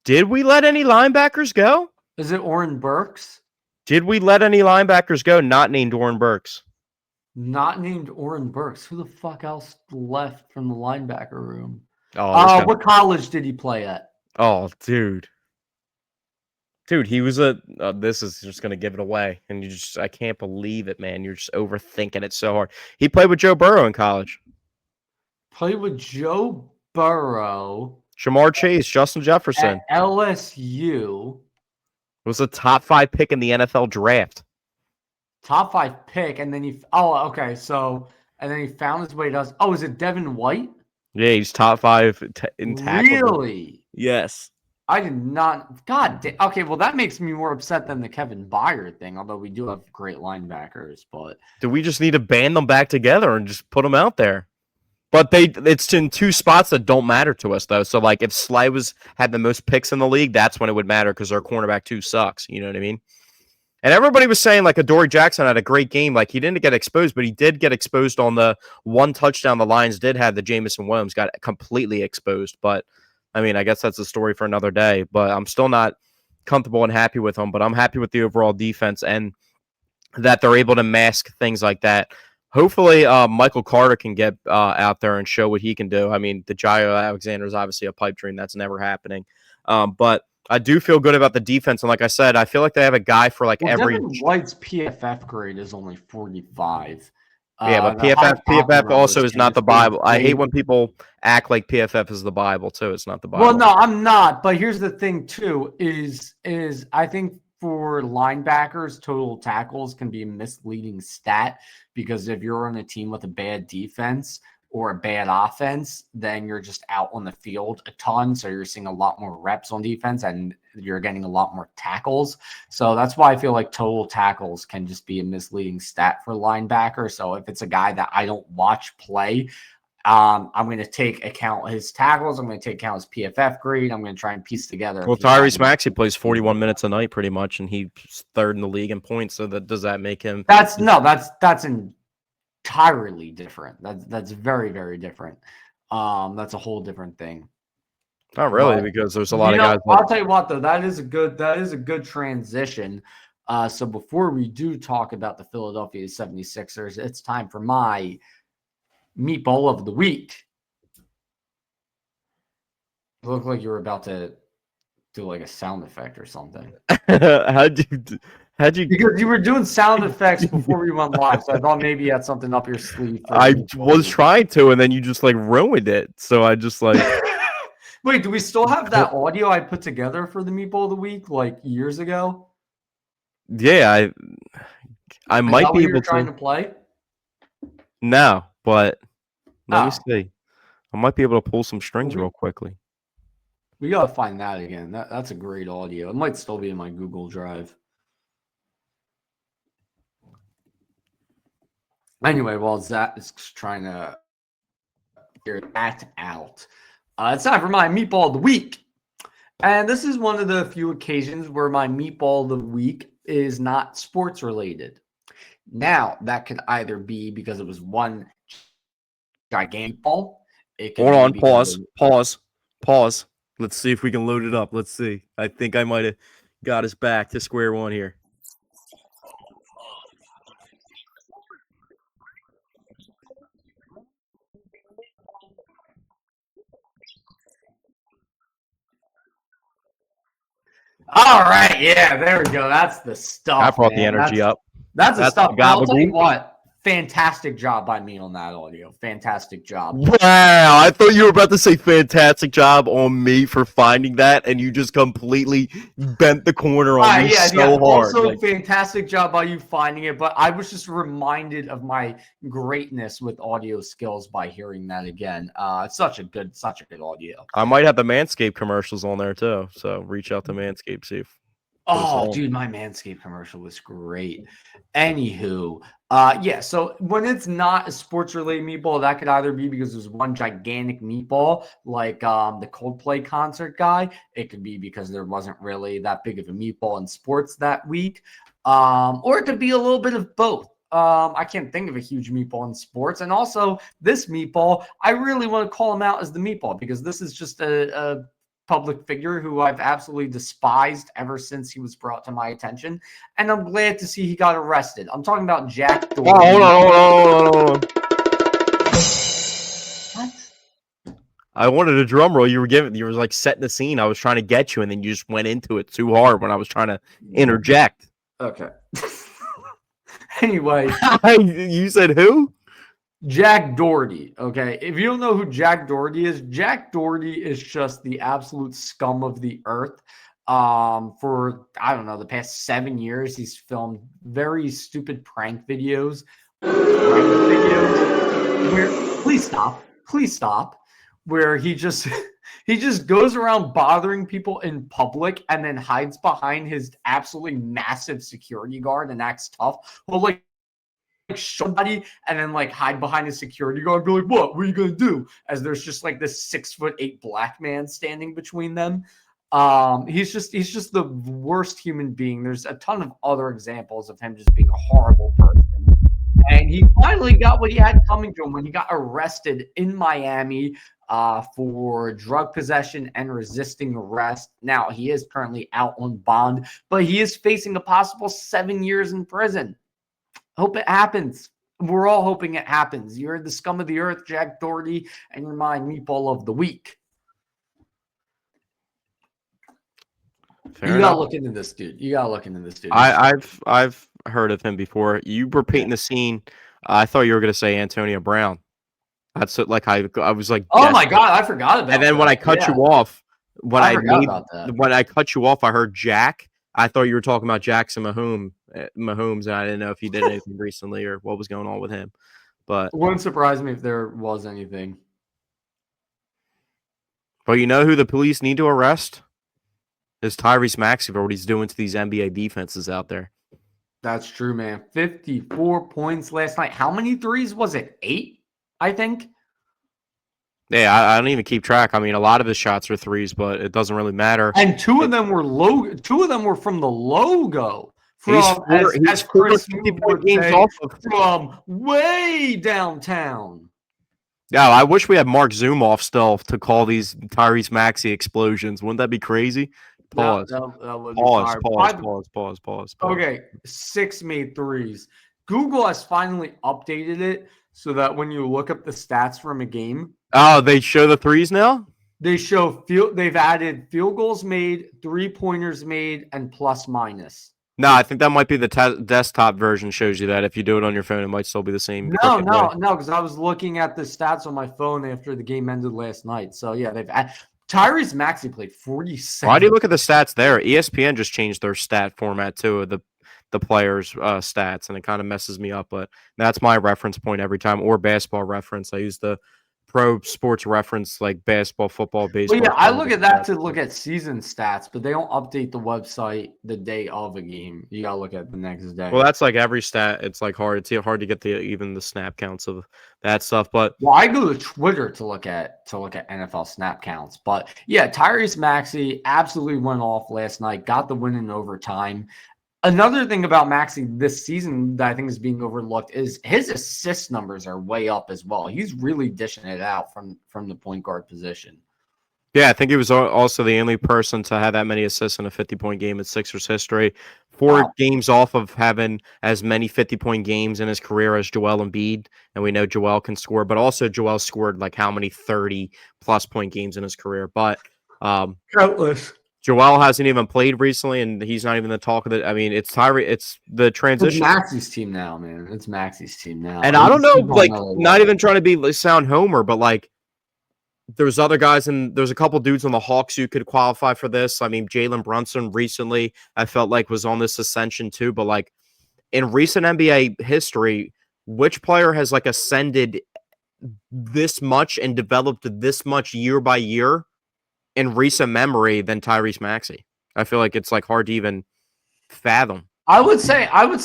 Did we let any linebackers go?
Is it Oren Burks?
Did we let any linebackers go not named Oren Burks?
Not named Oren Burks. Who the fuck else left from the linebacker room?
Oh,
what college did he play at?
Oh, dude. Dude, he was this is just going to give it away. And I can't believe it, man. You're just overthinking it so hard. He played with Joe Burrow in college.
Played with Joe Burrow.
Jamar Chase, Justin Jefferson.
At LSU.
Was a top 5 pick in the NFL draft.
Top 5 pick, and then and then he found his way to us. Oh, is it Devin White?
Yeah, he's top 5 in tackle.
Really?
Yes.
I did not. God. Okay, well, that makes me more upset than the Kevin Byard thing, although we do have great linebackers. But
do we just need to band them back together and just put them out there? But it's in 2 spots that don't matter to us, though. So, like, if Sly had the most picks in the league, that's when it would matter because our cornerback 2 sucks. You know what I mean? And everybody was saying, like, Adoree Jackson had a great game. Like, he didn't get exposed, but he did get exposed on the 1 touchdown the Lions did have. The Jamison Williams got completely exposed. But, I mean, I guess that's a story for another day. But I'm still not comfortable and happy with them. But I'm happy with the overall defense and that they're able to mask things like that. Hopefully, Michael Carter can get out there and show what he can do. I mean, the Jairo Alexander is obviously a pipe dream. That's never happening. But I do feel good about the defense. And like I said, I feel like they have a guy for every.
Devin White's PFF grade is only 45.
Yeah, but PFF also is not the Bible. I hate when people act like PFF is the Bible, too. It's not the Bible.
Well, no, I'm not. But here's the thing, too, is I think for linebackers, total tackles can be a misleading stat because if you're on a team with a bad defense or a bad offense, then you're just out on the field a ton. So you're seeing a lot more reps on defense and you're getting a lot more tackles. So that's why I feel like total tackles can just be a misleading stat for linebacker. So if it's a guy that I don't watch play, I'm going to take account his tackles. I'm going to take account his PFF grade. I'm going to try and piece together.
Well, Tyrese Maxey plays 41 minutes a night pretty much, and he's 3rd in the league in points. So does that make him?
That's entirely different. That's very, very different. That's a whole different thing.
Not really, because there's a lot of guys.
I'll tell you what, though, that is a good transition. So before we do talk about the Philadelphia 76ers, it's time for my Meatball of the week. You look like you were about to do like a sound effect or something.
How'd How'd you?
Because you were doing sound effects before we went live, so I thought maybe you had something up your sleeve.
I was trying to, and then you just like ruined it. So I just like.
Wait, do we still have that audio I put together for the Meatball of the Week like years ago?
Yeah, I
Is
might
that
be
what you were
able
trying
to.
to play?
No, but let me
Oh,
see. I might be able to pull some strings
we,
real quickly.
we gotta find that again. That's a great audio. It might still be in my Google Drive. Anyway, while Zach is trying to figure that out, it's time for my Meatball of the Week. And this is one of the few occasions where my Meatball of the Week is not sports related. Now, that could either be because it was one gigantic ball. It could
Hold
be
on,
because
pause. Let's see if we can load it up. Let's see. I think I might have got us back to square one here.
all right, yeah, there we go. That's the stuff.
I brought
man.
the energy up.
That's the stuff.
the
And I'll tell you
gabagool.
what. Fantastic job by me on that audio. Fantastic job.
Wow, I thought you were about to say fantastic job on me for finding that, and you just completely bent the corner on me so hard.
Also, fantastic job by you finding it. But I was just reminded of my greatness with audio skills by hearing that again. It's such a good audio.
I might have the Manscaped commercials on there too, so reach out to Manscaped, see if.
Oh, dude, my Manscaped commercial was great. Anywho, yeah, so when it's not a sports-related meatball, that could either be because there's one gigantic meatball, like the Coldplay concert guy. It could be because there wasn't really that big of a meatball in sports that week. Or it could be a little bit of both. I can't think of a huge meatball in sports. And also, this meatball, I really want to call him out as the meatball because this is just a public figure who I've absolutely despised ever since he was brought to my attention. And I'm glad to see he got arrested. I'm talking about Jack Dorsey.
Oh, hold on.
What?
I wanted a drum roll. You were like setting the scene. I was trying to get you, and then you just went into it too hard when I was trying to interject.
Okay. Anyway.
You said who?
Jack Doherty. Okay. If you don't know who Jack Doherty is just the absolute scum of the earth. For, I don't know, the past 7 years, he's filmed very stupid prank videos. Where, please stop. Where he just goes around bothering people in public and then hides behind his absolutely massive security guard and acts tough. Well, like somebody and then like hide behind a security guard and be like, what are you gonna do? As there's just like this 6'8" black man standing between them. He's just the worst human being. There's a ton of other examples of him just being a horrible person. And he finally got what he had coming to him when he got arrested in Miami for drug possession and resisting arrest. Now, he is currently out on bond, but he is facing a possible 7 years in prison. Hope it happens. We're all hoping it happens. You're the scum of the earth, Jack Doherty, and you're my Meatball of the Week. You gotta look into this dude.
I've heard of him before. You were painting the scene. I thought you were gonna say Antonio Brown. That's it. Like I was like,
oh my god, I forgot about.
And then
that.
when I cut you off, when I cut you off, I heard Jack. I thought you were talking about Jackson Mahomes, and I didn't know if he did anything recently or what was going on with him. But
it wouldn't surprise me if there was anything.
But you know who the police need to arrest? Is Tyrese Maxey for what he's doing to these NBA defenses out there.
That's true, man. 54 points last night. How many threes was it? 8, I think.
Yeah, I don't even keep track. I mean, a lot of his shots are threes, but it doesn't really matter.
And two of them were from the logo. From way downtown.
Yeah, I wish we had Mark Zumoff still to call these Tyrese Maxey explosions. Wouldn't that be crazy? Pause. Pause.
Okay, 6 made threes. Google has finally updated it so that when you look up the stats from a game.
Oh, they show the threes now?
They show they've added field goals made, 3-pointers made, and plus minus.
No, I think that might be the desktop version shows you that. If you do it on your phone, it might still be the same
No,
crooked way.
no, because I was looking at the stats on my phone after the game ended last night. So yeah, Tyrese Maxey played
Why do
47.
you look at the stats there? ESPN just changed their stat format too of the players' stats, and it kind of messes me up. But that's my reference point every time. Or basketball reference. I use the pro sports reference like basketball, football,
Well,
baseball.
yeah, I
All
look at
different
that
stats.
to look at season stats, but they don't update the website the day of a game. You gotta look at the next
Well,
day.
that's like every stat. It's like hard. It's hard to get even the snap counts of that stuff. But
Well, I go to Twitter to look at NFL snap counts. But yeah, Tyrese Maxey absolutely went off last night, got the win in overtime. Another thing about Maxey this season that I think is being overlooked is his assist numbers are way up as well. He's really dishing it out from the point guard position.
yeah, I think he was also the only person to have that many assists in a 50-point game in Sixers history. Four
Wow.
games off of having as many 50-point games in his career as Joel Embiid. And we know Joel can score, but also Joel scored like how many 30-plus point games in his career. But
Countless.
Joel hasn't even played recently, and he's not even the talk of it. I mean, it's Tyree. It's the
It's
transition.
Maxey's team now, man. It's Maxey's team now.
And I don't
He's
know,
on
like,
another
not
level.
even trying to be sound homer, but like, there's other guys and there's a couple dudes on the Hawks who could qualify for this. I mean, Jalen Brunson recently, I felt like was on this ascension too. But like in recent NBA history, which player has like ascended this much and developed this much year by year in recent memory than Tyrese Maxey? I feel like it's like hard to even fathom.
I would say, I would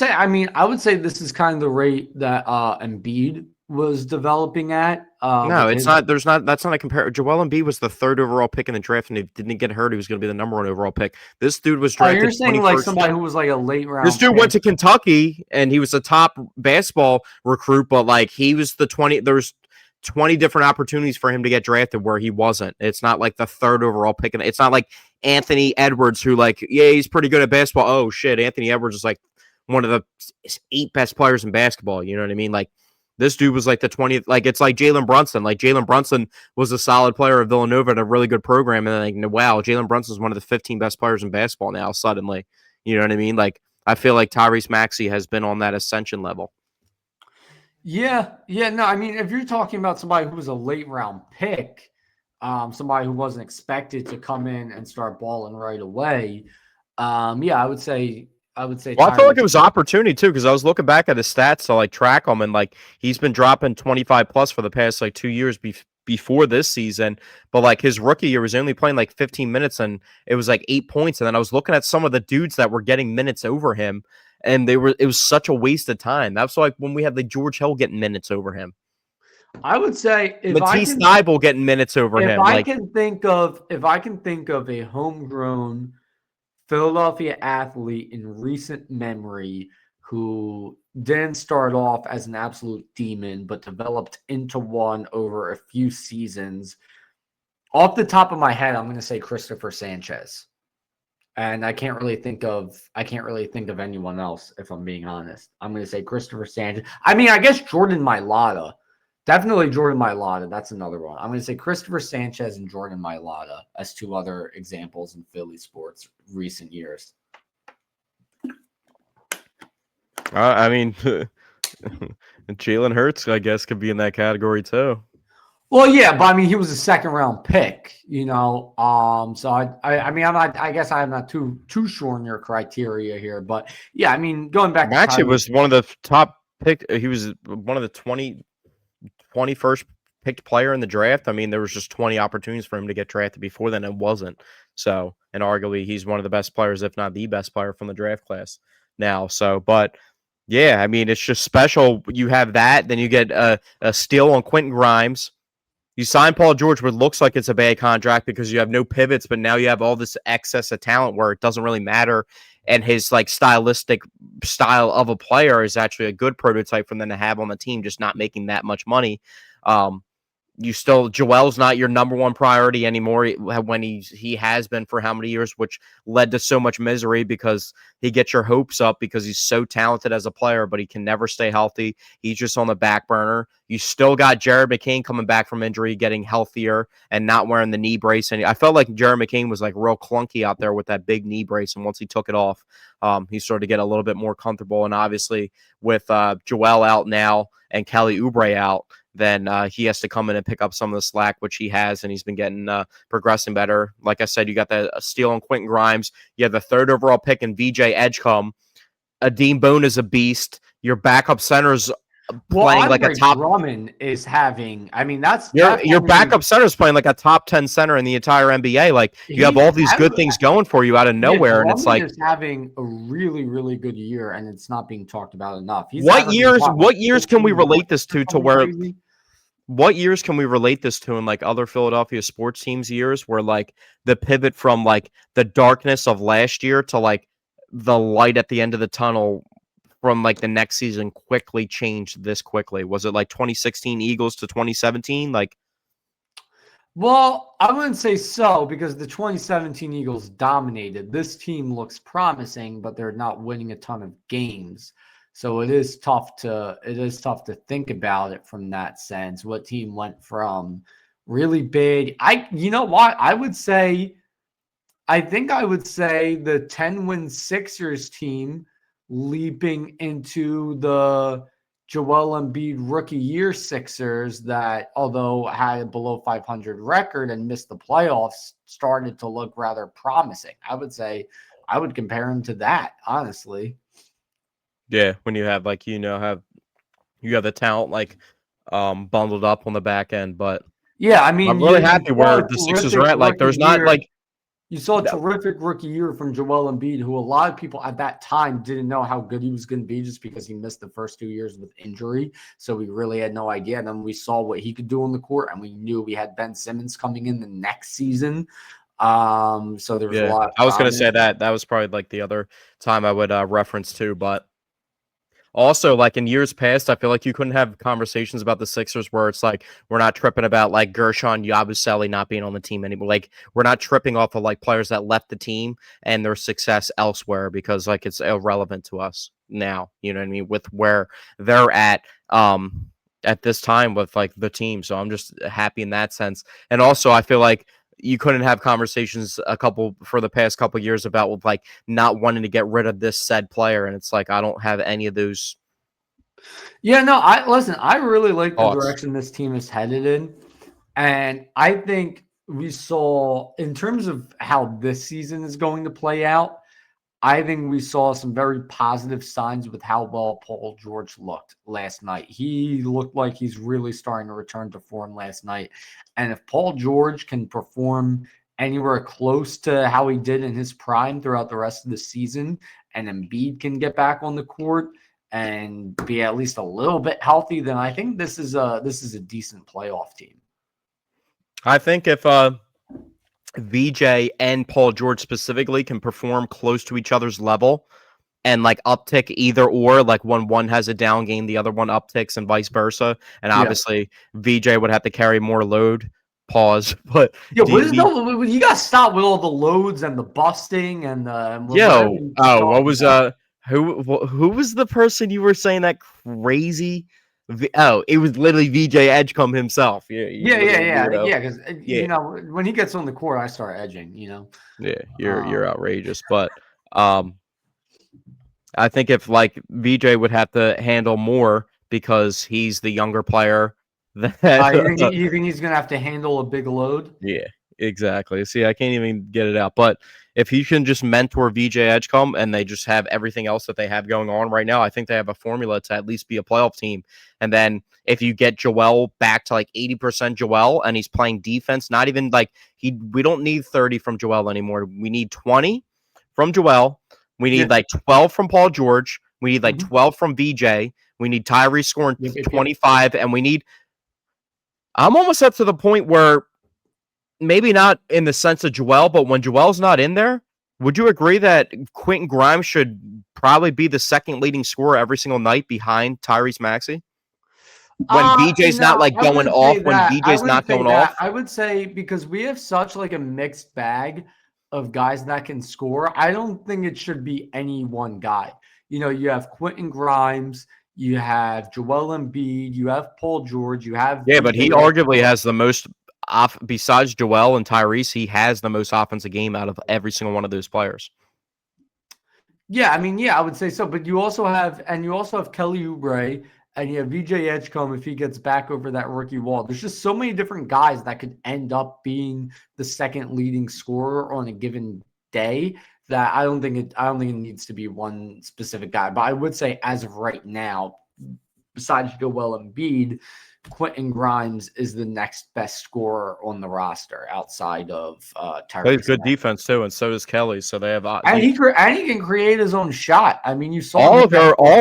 say this is kind of the rate that Embiid was developing at.
No,
With
it's
his
not. There's not. That's not a compare. Joel Embiid was the third overall pick in the draft, and he didn't get hurt. He was going to be the number one overall pick. This dude was
Oh, you're
drafted
saying like
21st.
somebody who was like a late
This
round
dude went
pick.
to Kentucky, and he was a top basketball recruit, but like he was the 20. There's 20 different opportunities for him to get drafted where he wasn't. It's not like the third overall pick, and it's not like Anthony Edwards, who like, yeah, he's pretty good at basketball. Oh shit, Anthony Edwards is like one of the 8 best players in basketball. You know what I mean? Like this dude was like the 20th. Like it's like Jalen Brunson. Like Jalen Brunson was a solid player of Villanova and a really good program, and then like wow, Jalen Brunson is one of the 15 best players in basketball now. Suddenly, you know what I mean? Like I feel like Tyrese Maxey has been on that ascension level.
Yeah, yeah. No, I mean, if you're talking about somebody who was a late round pick, somebody who wasn't expected to come in and start balling right away, yeah, I would say
Well, I feel like
Tyrese.
it was opportunity too because I was looking back at his stats to like track him, and like he's been dropping 25 plus for the past like 2 years before this season. But like his rookie year was only playing like 15 minutes, and it was like 8 points. And then I was looking at some of the dudes that were getting minutes over him, and it was such a waste of time. That's like when we had like George Hill getting minutes over him,
I would say
Matisse Thybulle getting minutes over him. Like
if I can think of a homegrown Philadelphia athlete in recent memory who didn't start off as an absolute demon, but developed into one over a few seasons. Off the top of my head, I'm going to say Christopher Sanchez. And I can't really think of anyone else, if I'm being honest. I'm going to say Christopher Sanchez. I mean, I guess Jordan Mailata. Definitely Jordan Mailata. That's another one. I'm going to say Christopher Sanchez and Jordan Mailata as 2 other examples in Philly sports recent years.
I mean, Jalen Hurts, I guess, could be in that category too.
Well, yeah, but I mean, he was a second round pick, you know. So I mean, I guess I'm not too sure on your criteria here, but yeah, I mean, going back to
Actually,
Tyrese,
was one of the top pick. He was one of the 21st picked player in the draft. I mean, there was just 20 opportunities for him to get drafted before then. It wasn't. So, and arguably, he's one of the best players, if not the best player from the draft class now. So, but yeah, I mean, it's just special. You have that, then you get a steal on Quentin Grimes. You sign Paul George, but it looks like it's a bad contract because you have no pivots, but now you have all this excess of talent where it doesn't really matter. And his like stylistic style of a player is actually a good prototype for them to have on the team, just not making that much money. Joel's not your number one priority anymore when he has been for how many years, which led to so much misery because he gets your hopes up because he's so talented as a player, but he can never stay healthy. He's just on the back burner. You still got Jared McCain coming back from injury, getting healthier and not wearing the knee brace. And I felt like Jared McCain was like real clunky out there with that big knee brace. And once he took it off, he started to get a little bit more comfortable. And obviously with Joel out now and Kelly Oubre out, then he has to come in and pick up some of the slack, which he has, and he's been getting progressing better. Like I said, you got the steal on Quentin Grimes. You have the 3rd overall pick in VJ Edgecombe. Adeem Bone is a beast. Your backup center's playing like a top.
Drummond is having. I mean, that's
your backup center is playing like a top 10 center in the entire NBA. Like you have all these good things going for you out of nowhere, and it's like
is having a really, really good year, and it's not being talked about enough.
What years can we relate this to where? Crazy? What years can we relate this to in like other Philadelphia sports teams years where like the pivot from like the darkness of last year to like the light at the end of the tunnel from like the next season quickly changed this quickly? Was it like 2016 Eagles to 2017? Like,
well, I wouldn't say so because the 2017 Eagles dominated. This team looks promising, but they're not winning a ton of games. So it is tough to think about it from that sense. What team went from really big? You know what? I think I would say the 10-win Sixers team leaping into the Joel Embiid rookie year Sixers that, although had a below 500 record and missed the playoffs, started to look rather promising. I would say I would compare him to that, honestly.
Yeah, when you have like you have the talent like bundled up on the back end, but
yeah, I mean,
I'm really happy where the Sixers are at. Like, there's not like
you saw a terrific rookie year from Joel Embiid, who a lot of people at that time didn't know how good he was going to be just because he missed the first 2 years with injury. So we really had no idea. And then we saw what he could do on the court, and we knew we had Ben Simmons coming in the next season. So there was a lot.
I was going to say that was probably like the other time I would reference too, but. Also, like in years past, I feel like you couldn't have conversations about the Sixers where it's like we're not tripping about like Gershon Yabusele not being on the team anymore. Like we're not tripping off of like players that left the team and their success elsewhere because like it's irrelevant to us now. You know what I mean? With where they're at this time with like the team. So I'm just happy in that sense. And also, I feel like you couldn't have conversations for the past couple of years about with like not wanting to get rid of this said player. And it's like, I don't have any of those.
Yeah, no, I really like the direction this team is headed in. And I think we saw in terms of how this season is going to play out, I think we saw some very positive signs with how well Paul George looked last night. He looked like he's really starting to return to form last night. And if Paul George can perform anywhere close to how he did in his prime throughout the rest of the season, and Embiid can get back on the court and be at least a little bit healthy, then I think this is a decent playoff team.
I think if VJ and Paul George specifically can perform close to each other's level and like uptick either or, like when one has a down game, the other one upticks and vice versa. And obviously VJ would have to carry more load. Pause. But
yeah, you got to stop with all the loads and the busting and
what was who was the person you were saying that crazy? It was literally VJ Edgecombe himself.
Yeah. Because you know, when he gets on the court, I start edging. You know.
Yeah, you're outrageous, but I think if like VJ would have to handle more because he's the younger player.
You think he's gonna have to handle a big load?
Yeah, exactly. See, I can't even get it out, but if he can just mentor VJ Edgecombe and they just have everything else that they have going on right now, I think they have a formula to at least be a playoff team. And then if you get Joel back to like 80% Joel and he's playing defense, not even like we don't need 30 from Joel anymore. We need 20 from Joel. We need like 12 from Paul George. We need like 12 from VJ. We need Tyrese scoring 25, and we need. I'm almost up to the point where maybe not in the sense of Joel, but when Joel's not in there, would you agree that Quentin Grimes should probably be the second leading scorer every single night behind Tyrese Maxey? when BJ's not
No,
like
I
going
wouldn't say
off, when
that. I
BJ's
wouldn't
not
say
going
that.
off.
I would say because we have such like a mixed bag of guys that can score. I don't think it should be any one guy. You know, you have Quentin Grimes, you have Joel Embiid, you have Paul George, you have
Yeah, but he
VJ
arguably
Edwards.
has the most off besides Joel and Tyrese, he has the most offensive game out of every single one of those players.
Yeah, I mean, yeah, I would say so. But you also have Kelly Oubre and you have VJ Edgecombe if he gets back over that rookie wall. There's just so many different guys that could end up being the second leading scorer on a given day that I don't think it needs to be one specific guy. But I would say as of right now, besides Joel Embiid, Quentin Grimes is the next best scorer on the roster outside of
They have
Tyrese
good
Maxey.
defense too, and so does Kelly. So they have
And he can create his own shot. I mean, you saw
all of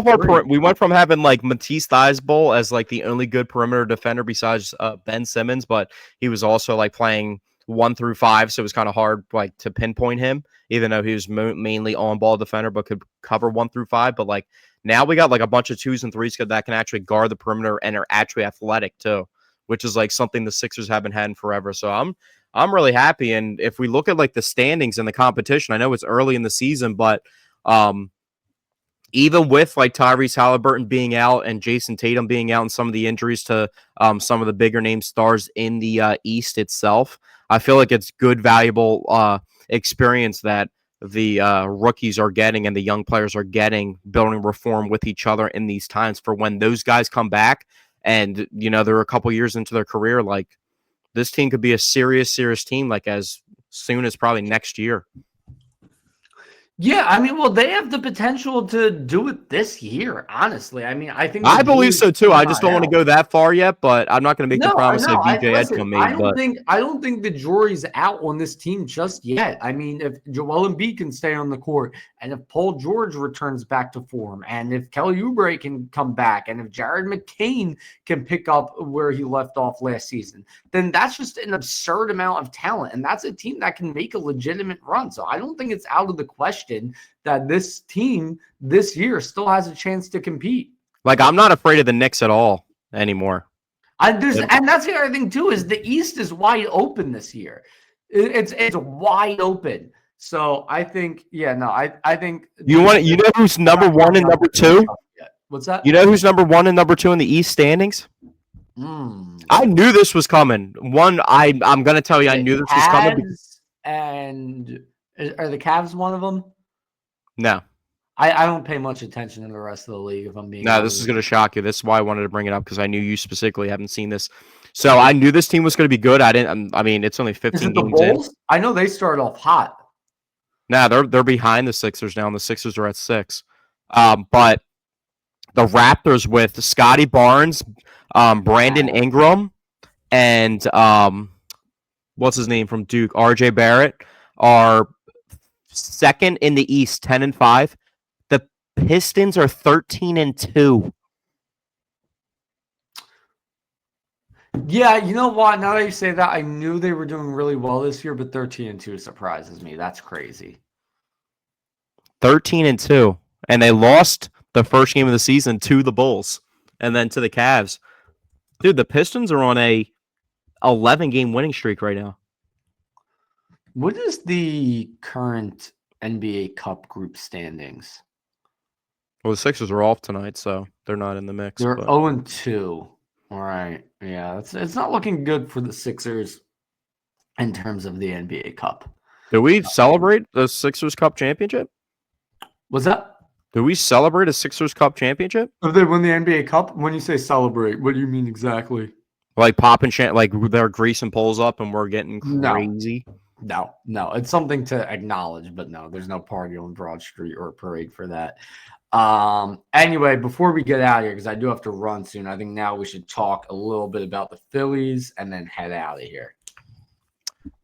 our
three.
we went from having like Matisse Thybulle as like the only good perimeter defender besides Ben Simmons, but he was also like playing 1 through 5, so it was kind of hard like to pinpoint him, even though he was mainly on ball defender but could cover 1 through 5. But like now we got like a bunch of 2s and 3s that can actually guard the perimeter and are actually athletic too, which is like something the Sixers haven't had in forever. So I'm really happy. And if we look at like the standings in the competition, I know it's early in the season, but even with like Tyrese Halliburton being out and Jason Tatum being out and some of the injuries to some of the bigger name stars in the East itself, I feel like it's good, valuable experience that the rookies are getting and the young players are getting, building reform with each other in these times for when those guys come back and, you know, they're a couple years into their career. Like this team could be a serious team like as soon as probably next year.
Yeah, I mean, well, they have the potential to do it this year, honestly. I mean, I think
I believe so too. I just don't want to go that far yet, but I'm not going to make the promise that VJ Edgecombe made.
I don't think the jury's out on this team just yet. I mean, if Joel Embiid can stay on the court, and if Paul George returns back to form, and if Kelly Oubre can come back, and if Jared McCain can pick up where he left off last season, then that's just an absurd amount of talent, and that's a team that can make a legitimate run. So I don't think it's out of the question that this team this year still has a chance to compete.
Like, I'm not afraid of the Knicks at all anymore.
And that's the other thing too, is the East is wide open this year. It's wide open. So I think, I think
you know who's number 1 and number 2?
What's that?
You know who's number 1 and number 2 in the East standings? I knew this was coming. I'm going to tell you, I knew this was coming.
And are the Cavs one of them?
No.
I don't pay much attention to the rest of the league, if I'm being
honest. This is going to shock you. This is why I wanted to bring it up, because I knew you specifically haven't seen this. So I knew this team was going to be good. I mean, it's only 15 games in.
I know they started off hot.
Nah, they're behind the Sixers now, and the Sixers are at 6. But the Raptors with Scotty Barnes, Brandon Ingram, and what's his name from Duke, RJ Barrett, are second in the East, 10-5. The Pistons are 13-2.
Yeah, you know what? Now that you say that, I knew they were doing really well this year, but 13-2 surprises me. That's crazy.
13-2, and they lost the first game of the season to the Bulls, and then to the Cavs. Dude, the Pistons are on a 11-game winning streak right now.
What is the current NBA Cup group standings?
Well, the Sixers are off tonight, so they're not in the mix.
They're 0-2. All right. Yeah, it's not looking good for the Sixers in terms of the NBA Cup.
Do we celebrate the Sixers Cup championship?
What's that?
Do we celebrate a Sixers Cup championship?
If they win the NBA Cup, when you say celebrate, what do you mean exactly?
Like popping, like they're greasing poles up and we're getting crazy?
No. It's something to acknowledge, but no, there's no party on Broad Street or parade for that. Anyway, before we get out of here, because I do have to run soon, I think now we should talk a little bit about the Phillies and then head out of here.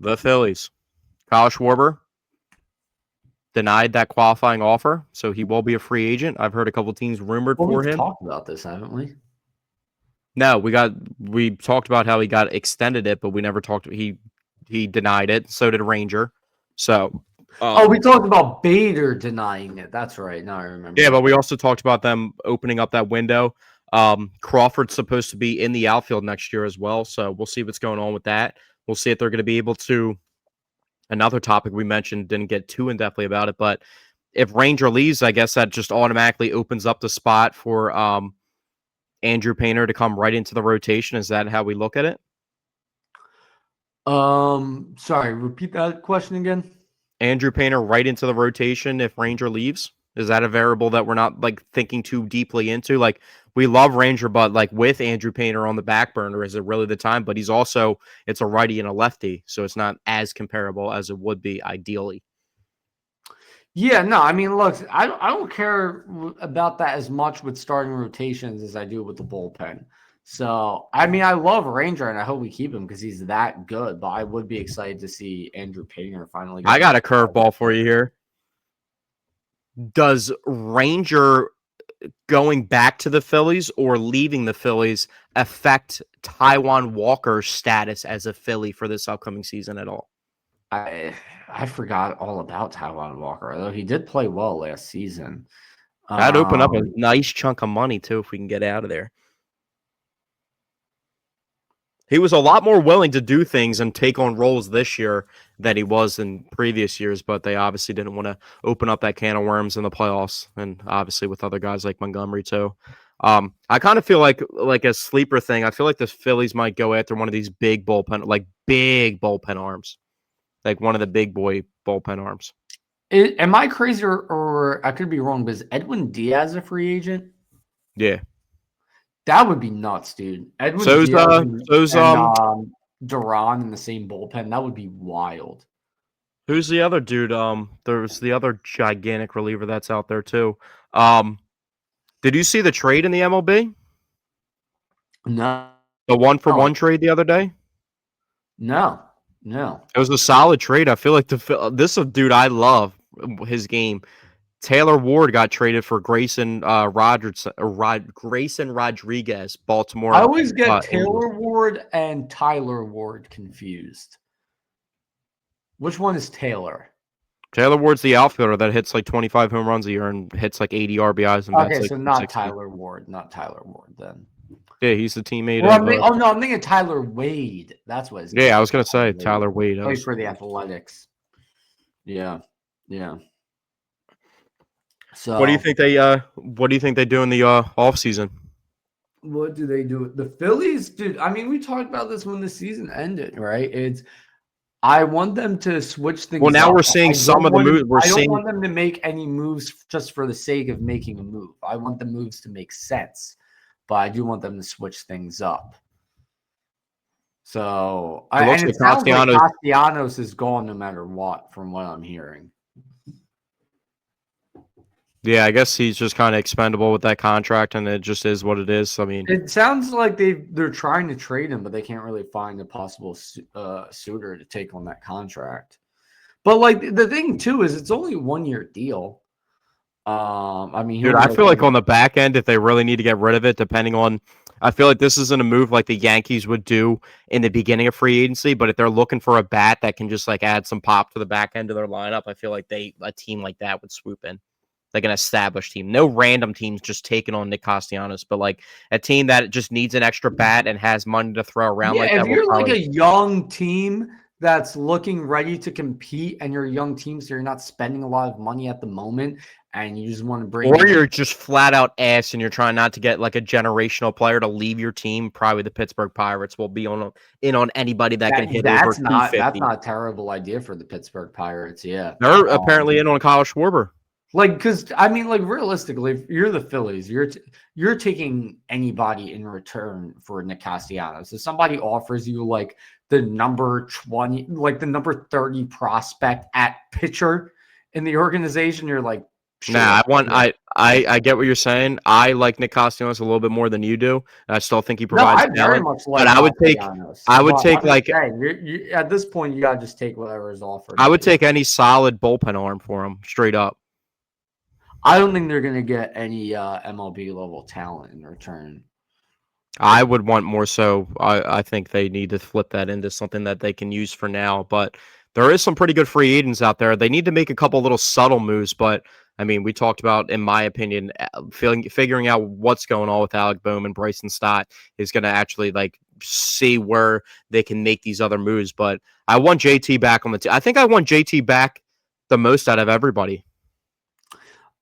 The Phillies. Kyle Schwarber denied that qualifying offer, so he will be a free agent. I've heard a couple teams rumored for him.
We've talked about this, haven't we?
No, we talked about how he got extended it, but we never talked. He denied it. So did Ranger. So.
We talked about Bader denying it. That's right. Now I remember.
Yeah, but we also talked about them opening up that window. Crawford's supposed to be in the outfield next year as well, so we'll see what's going on with that. We'll see if they're going to be able to. Another topic we mentioned, didn't get too in-depthly about it, but if Ranger leaves, I guess that just automatically opens up the spot for Andrew Painter to come right into the rotation. Is that how we look at it?
Sorry, repeat that question again.
Andrew Painter right into the rotation if Ranger leaves? Is that a variable that we're not like thinking too deeply into? Like, we love Ranger, but like with Andrew Painter on the back burner, is it really the time? But it's a righty and a lefty, so it's not as comparable as it would be ideally.
Yeah, no, I mean, look, I don't care about that as much with starting rotations as I do with the bullpen. So, I mean, I love Ranger, and I hope we keep him because he's that good. But I would be excited to see Andrew Painter finally.
I got a curveball for you here. Does Ranger going back to the Phillies or leaving the Phillies affect Taijuan Walker's status as a Philly for this upcoming season at all?
I forgot all about Taijuan Walker, although he did play well last season.
That'd open up a nice chunk of money, too, if we can get out of there. He was a lot more willing to do things and take on roles this year than he was in previous years, but they obviously didn't want to open up that can of worms in the playoffs, and obviously with other guys like Montgomery, too. I kind of feel like a sleeper thing. I feel like the Phillies might go after one of these big bullpen arms. Like one of the big boy bullpen arms.
Am I crazy or I could be wrong, but is Edwin Diaz a free agent?
Yeah.
That would be nuts, dude. Edwin
Diaz
and Duran in the same bullpen. That would be wild.
Who's the other dude? There's the other gigantic reliever that's out there too. Did you see the trade in the MLB?
No.
The 1-for-1 trade the other day?
No.
It was a solid trade. I feel like this is a dude I love his game. Taylor Ward got traded for Grayson Rodriguez, Baltimore.
I always get Taylor Ward and Tyler Ward confused. Which one is Taylor?
Taylor Ward's the outfielder that hits like 25 home runs a year and hits like 80 RBIs. And
okay,
like
so not 60. Tyler Ward then.
Yeah, he's the teammate.
Well, I'm thinking Tyler Wade. That's what his name is.
Yeah, I was gonna say Tyler Wade.
Plays for the Athletics. Yeah. So
what do you think they do in the offseason?
What do they do? The Phillies, dude. I mean, we talked about this when the season ended, right? I want them to switch things.
Well, now
up.
We're seeing some of the moves.
I don't want them to make any moves just for the sake of making a move. I want the moves to make sense, but I do want them to switch things up. So it sounds like Castellanos is gone no matter what, from what I'm hearing.
Yeah, I guess he's just kind of expendable with that contract, and it just is what it is. I mean,
it sounds like they're trying to trade him, but they can't really find a possible suitor to take on that contract. But like the thing too is, it's only a 1-year deal. I mean,
dude, I feel like on the back end, if they really need to get rid of it, I feel like this isn't a move like the Yankees would do in the beginning of free agency. But if they're looking for a bat that can just like add some pop to the back end of their lineup, I feel like a team like that would swoop in. Like an established team. No random teams just taking on Nick Castellanos, but like a team that just needs an extra bat and has money to throw around like that.
If you're like a young team that's looking ready to compete and you're a young team, so you're not spending a lot of money at the moment and you just want to bring
you're just flat out ass and you're trying not to get like a generational player to leave your team, probably the Pittsburgh Pirates will be in on anybody that can hit over 250.
That's not a terrible idea for the Pittsburgh Pirates, yeah.
They're apparently in on Kyle Schwarber.
Like, because I mean, like realistically, if you're the Phillies, you're taking anybody in return for Nick Castellanos. If somebody offers you like the number 20, like the number 30 prospect at pitcher in the organization, you're like, sure.
Nah, I get what you're saying. I like Nick Castellanos a little bit more than you do. I still think he provides talent.
Very much like
but I would take
at this point, you gotta just take whatever is offered.
I would take any solid bullpen arm for him, straight up.
I don't think they're going to get any MLB level talent in return.
I would want more so. I think they need to flip that into something that they can use for now. But there is some pretty good free agents out there. They need to make a couple little subtle moves, but I mean, we talked about, in my opinion, figuring out what's going on with Alec Bohm and Bryson Stott is going to actually like see where they can make these other moves. But I want JT back on the team. I think I want JT back the most out of everybody.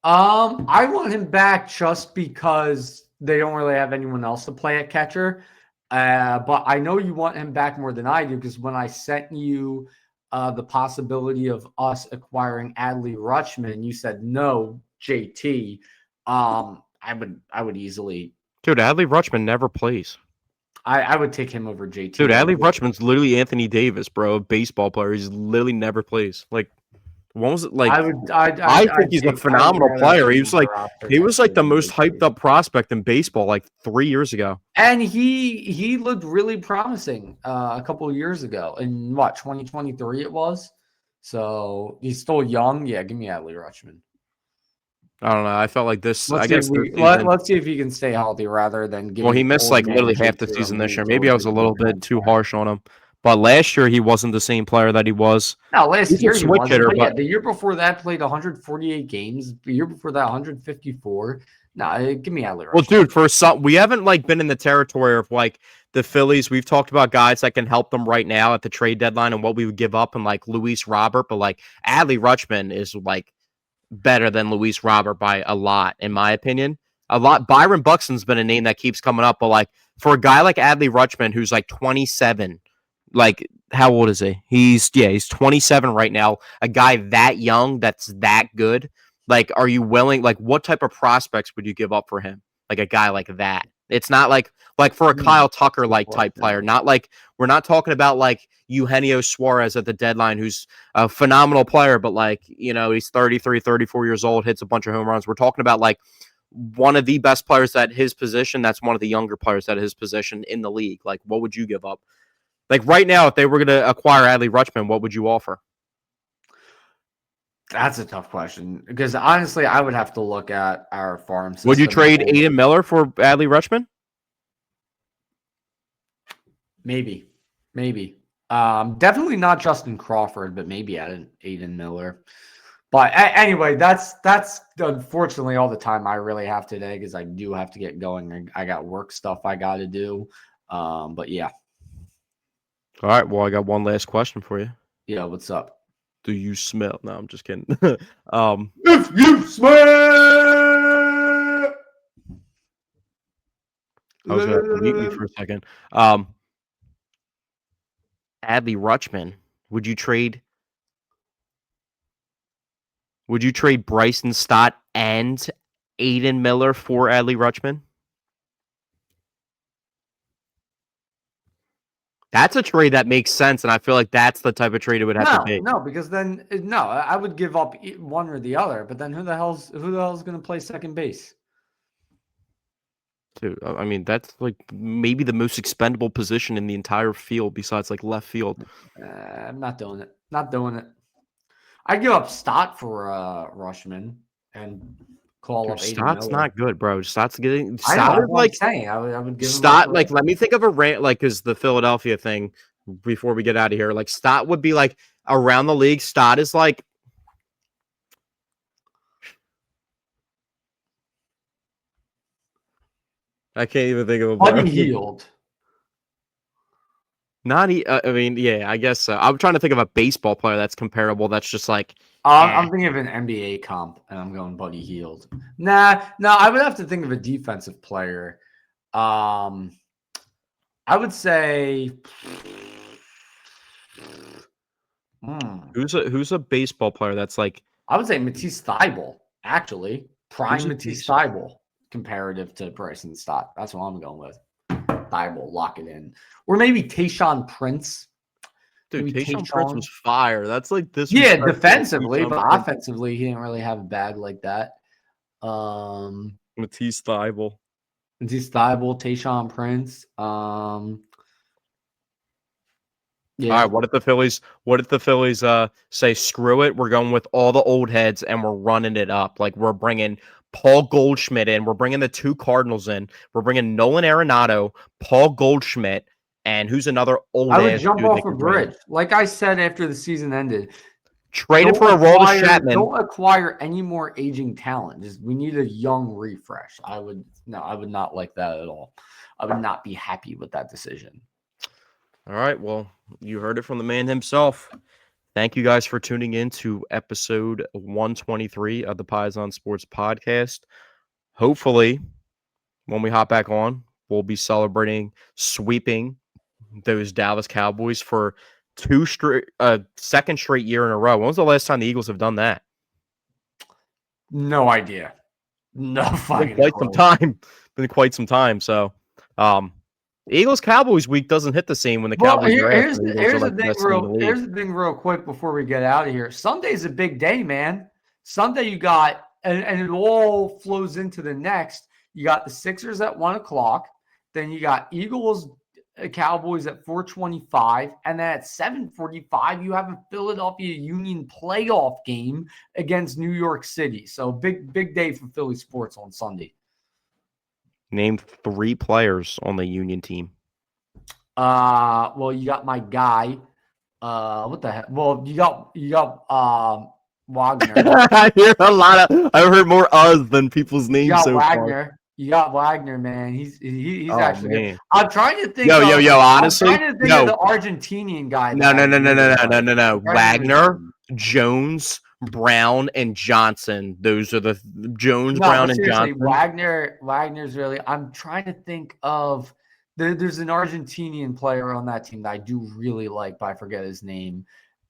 I want him back just because they don't really have anyone else to play at catcher. But I know you want him back more than I do because when I sent you the possibility of us acquiring Adley Rutschman, you said no, JT. I would easily.
Dude, Adley Rutschman never plays.
I would take him over JT.
Dude, Adley Rutschman's literally Anthony Davis, bro, a baseball player. He's literally never plays. Like, when was it? Like, I think he's a phenomenal player. He was like the most hyped up prospect in baseball like 3 years ago.
And he looked really promising a couple of years ago. In what, 2023 it was? So he's still young. Yeah, give me Adley Rutschman.
I don't know. I felt like this.
Let's see if he can stay healthy rather than give.
Well, he missed like literally half the season this year. Maybe I was a little bit too harsh on him. But last year he wasn't the same player that he was.
No, last year he was. But the year before that played 148 games. The year before that 154. No, give me Adley Rutschman.
Well, dude, for some, we haven't like been in the territory of like the Phillies. We've talked about guys that can help them right now at the trade deadline and what we would give up, and like Luis Robert. But like Adley Rutschman is like better than Luis Robert by a lot, in my opinion. A lot. Byron Buxton's been a name that keeps coming up, but like for a guy like Adley Rutschman, who's like 27, like how old is he? He's 27 right now. A guy that young, that's that good. Like, are you willing? Like, what type of prospects would you give up for him? Like a guy like that. It's not like for a Kyle Tucker like type player. Not like we're not talking about like Eugenio Suarez at the deadline, who's a phenomenal player, but like, you know, he's 33, 34 years old, hits a bunch of home runs. We're talking about like one of the best players at his position. That's one of the younger players at his position in the league. Like, what would you give up? Like right now, if they were going to acquire Adley Rutschman, what would you offer?
That's a tough question because honestly, I would have to look at our farm system.
Would you trade Aiden Miller for Adley Rutschman?
Maybe. Definitely not Justin Crawford, but maybe Aiden Miller. But anyway, that's unfortunately all the time I really have today because I do have to get going. I got work stuff I got to do. But yeah.
All right. Well, I got one last question for you.
Yeah. What's up?
Do you smell? No, I'm just kidding.
If you smell,
I was going to mute me for a second. Adley Rutschman, would you trade Bryson Stott and Aiden Miller for Adley Rutschman? That's a trade that makes sense, and I feel like that's the type of trade it would have to be.
No, because then I would give up one or the other. But then who the hell's going to play second base?
Dude, I mean that's like maybe the most expendable position in the entire field besides like left field.
I'm not doing it. I give up Stott for Rutschman and call up Aiden
Stott's
Miller.
not good, bro. Stott's getting.
I know, that's what I'm saying. I would give
Stott like. Let me think of a rant like because the Philadelphia thing before we get out of here. Like Stott would be like around the league. Stott is like. I can't even think of a
Buddy Hield.
I mean, yeah, I guess so. I'm trying to think of a baseball player that's comparable. That's just like.
I'm thinking of an NBA comp, and I'm going Buddy Hield. No, I would have to think of a defensive player. I would say.
Who's a baseball player that's like?
I would say Matisse Thybulle, actually. Prime Matisse Thybulle comparative to Bryson Stott. That's what I'm going with. Thybulle, lock it in. Or maybe Tayshaun Prince.
Dude, Tayshaun Prince was fire. That's like this.
Yeah, defensively, but offensively, he didn't really have a bag like that.
Matisse Thybulle,
Tayshaun Prince.
Yeah. All right. What if the Phillies say screw it? We're going with all the old heads and we're running it up. Like we're bringing Paul Goldschmidt in. We're bringing the two Cardinals in. We're bringing Nolan Arenado, Paul Goldschmidt, and who's another old?
I would jump off a bridge. Like I said after the season ended,
Traded for a Aroldis Chapman.
Don't acquire any more aging talent. We need a young refresh. I would not like that at all. I would not be happy with that decision.
All right. Well, you heard it from the man himself. Thank you guys for tuning in to episode 123 of the Paisan Sports podcast. Hopefully, when we hop back on, we'll be sweeping those Dallas Cowboys for second straight year in a row. When was the last time the Eagles have done that?
No idea. No fucking
Been quite some time. So, Eagles Cowboys week doesn't hit the same when the Cowboys are
here's the thing real quick before we get out of here. Sunday's a big day, man. Sunday you got and it all flows into the next. You got the Sixers at 1:00. Then you got Eagles Cowboys at 4:25, and then at 7:45 you have a Philadelphia Union playoff game against New York City. So big day for Philly sports on Sunday.
Name 3 players on the Union team.
Well, you got my guy. What the heck? Well, you got Wagner.
I hear a lot of. I've heard more us than people's names.
You got
so
Wagner.
Far.
You got Wagner, man. He's actually
man.
good. I'm trying to think.
Honestly,
I'm trying to think of the Argentinian guy.
No. Wagner, Jones, Brown, and Johnson. Those are the Jones, Brown, and Johnson.
Wagner's really. I'm trying to think of. There's an Argentinian player on that team that I do really like, but I forget his name.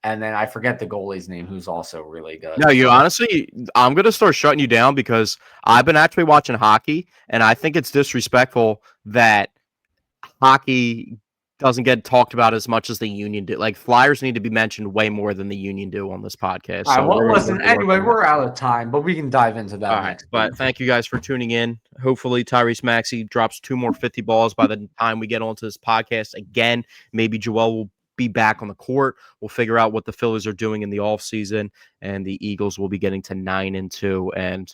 And then I forget the goalie's name, who's also really good.
No, honestly, I'm going to start shutting you down because I've been actually watching hockey, and I think it's disrespectful that hockey doesn't get talked about as much as the Union do. Like, Flyers need to be mentioned way more than the Union do on this podcast.
All right, well, listen, anyway, we're out of time, but we can dive into that.
All right, but thank you guys for tuning in. Hopefully, Tyrese Maxey drops 2 more 50 balls by the time we get onto this podcast again. Maybe Joel will be back on the court. We'll figure out what the Phillies are doing in the offseason, and the Eagles will be getting to 9-2. And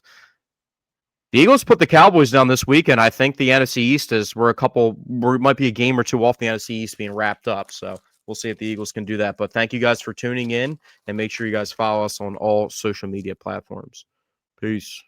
the Eagles put the Cowboys down this week, and I think the NFC East might be a game or 2 off the NFC East being wrapped up. So we'll see if the Eagles can do that. But thank you guys for tuning in, and make sure you guys follow us on all social media platforms. Peace.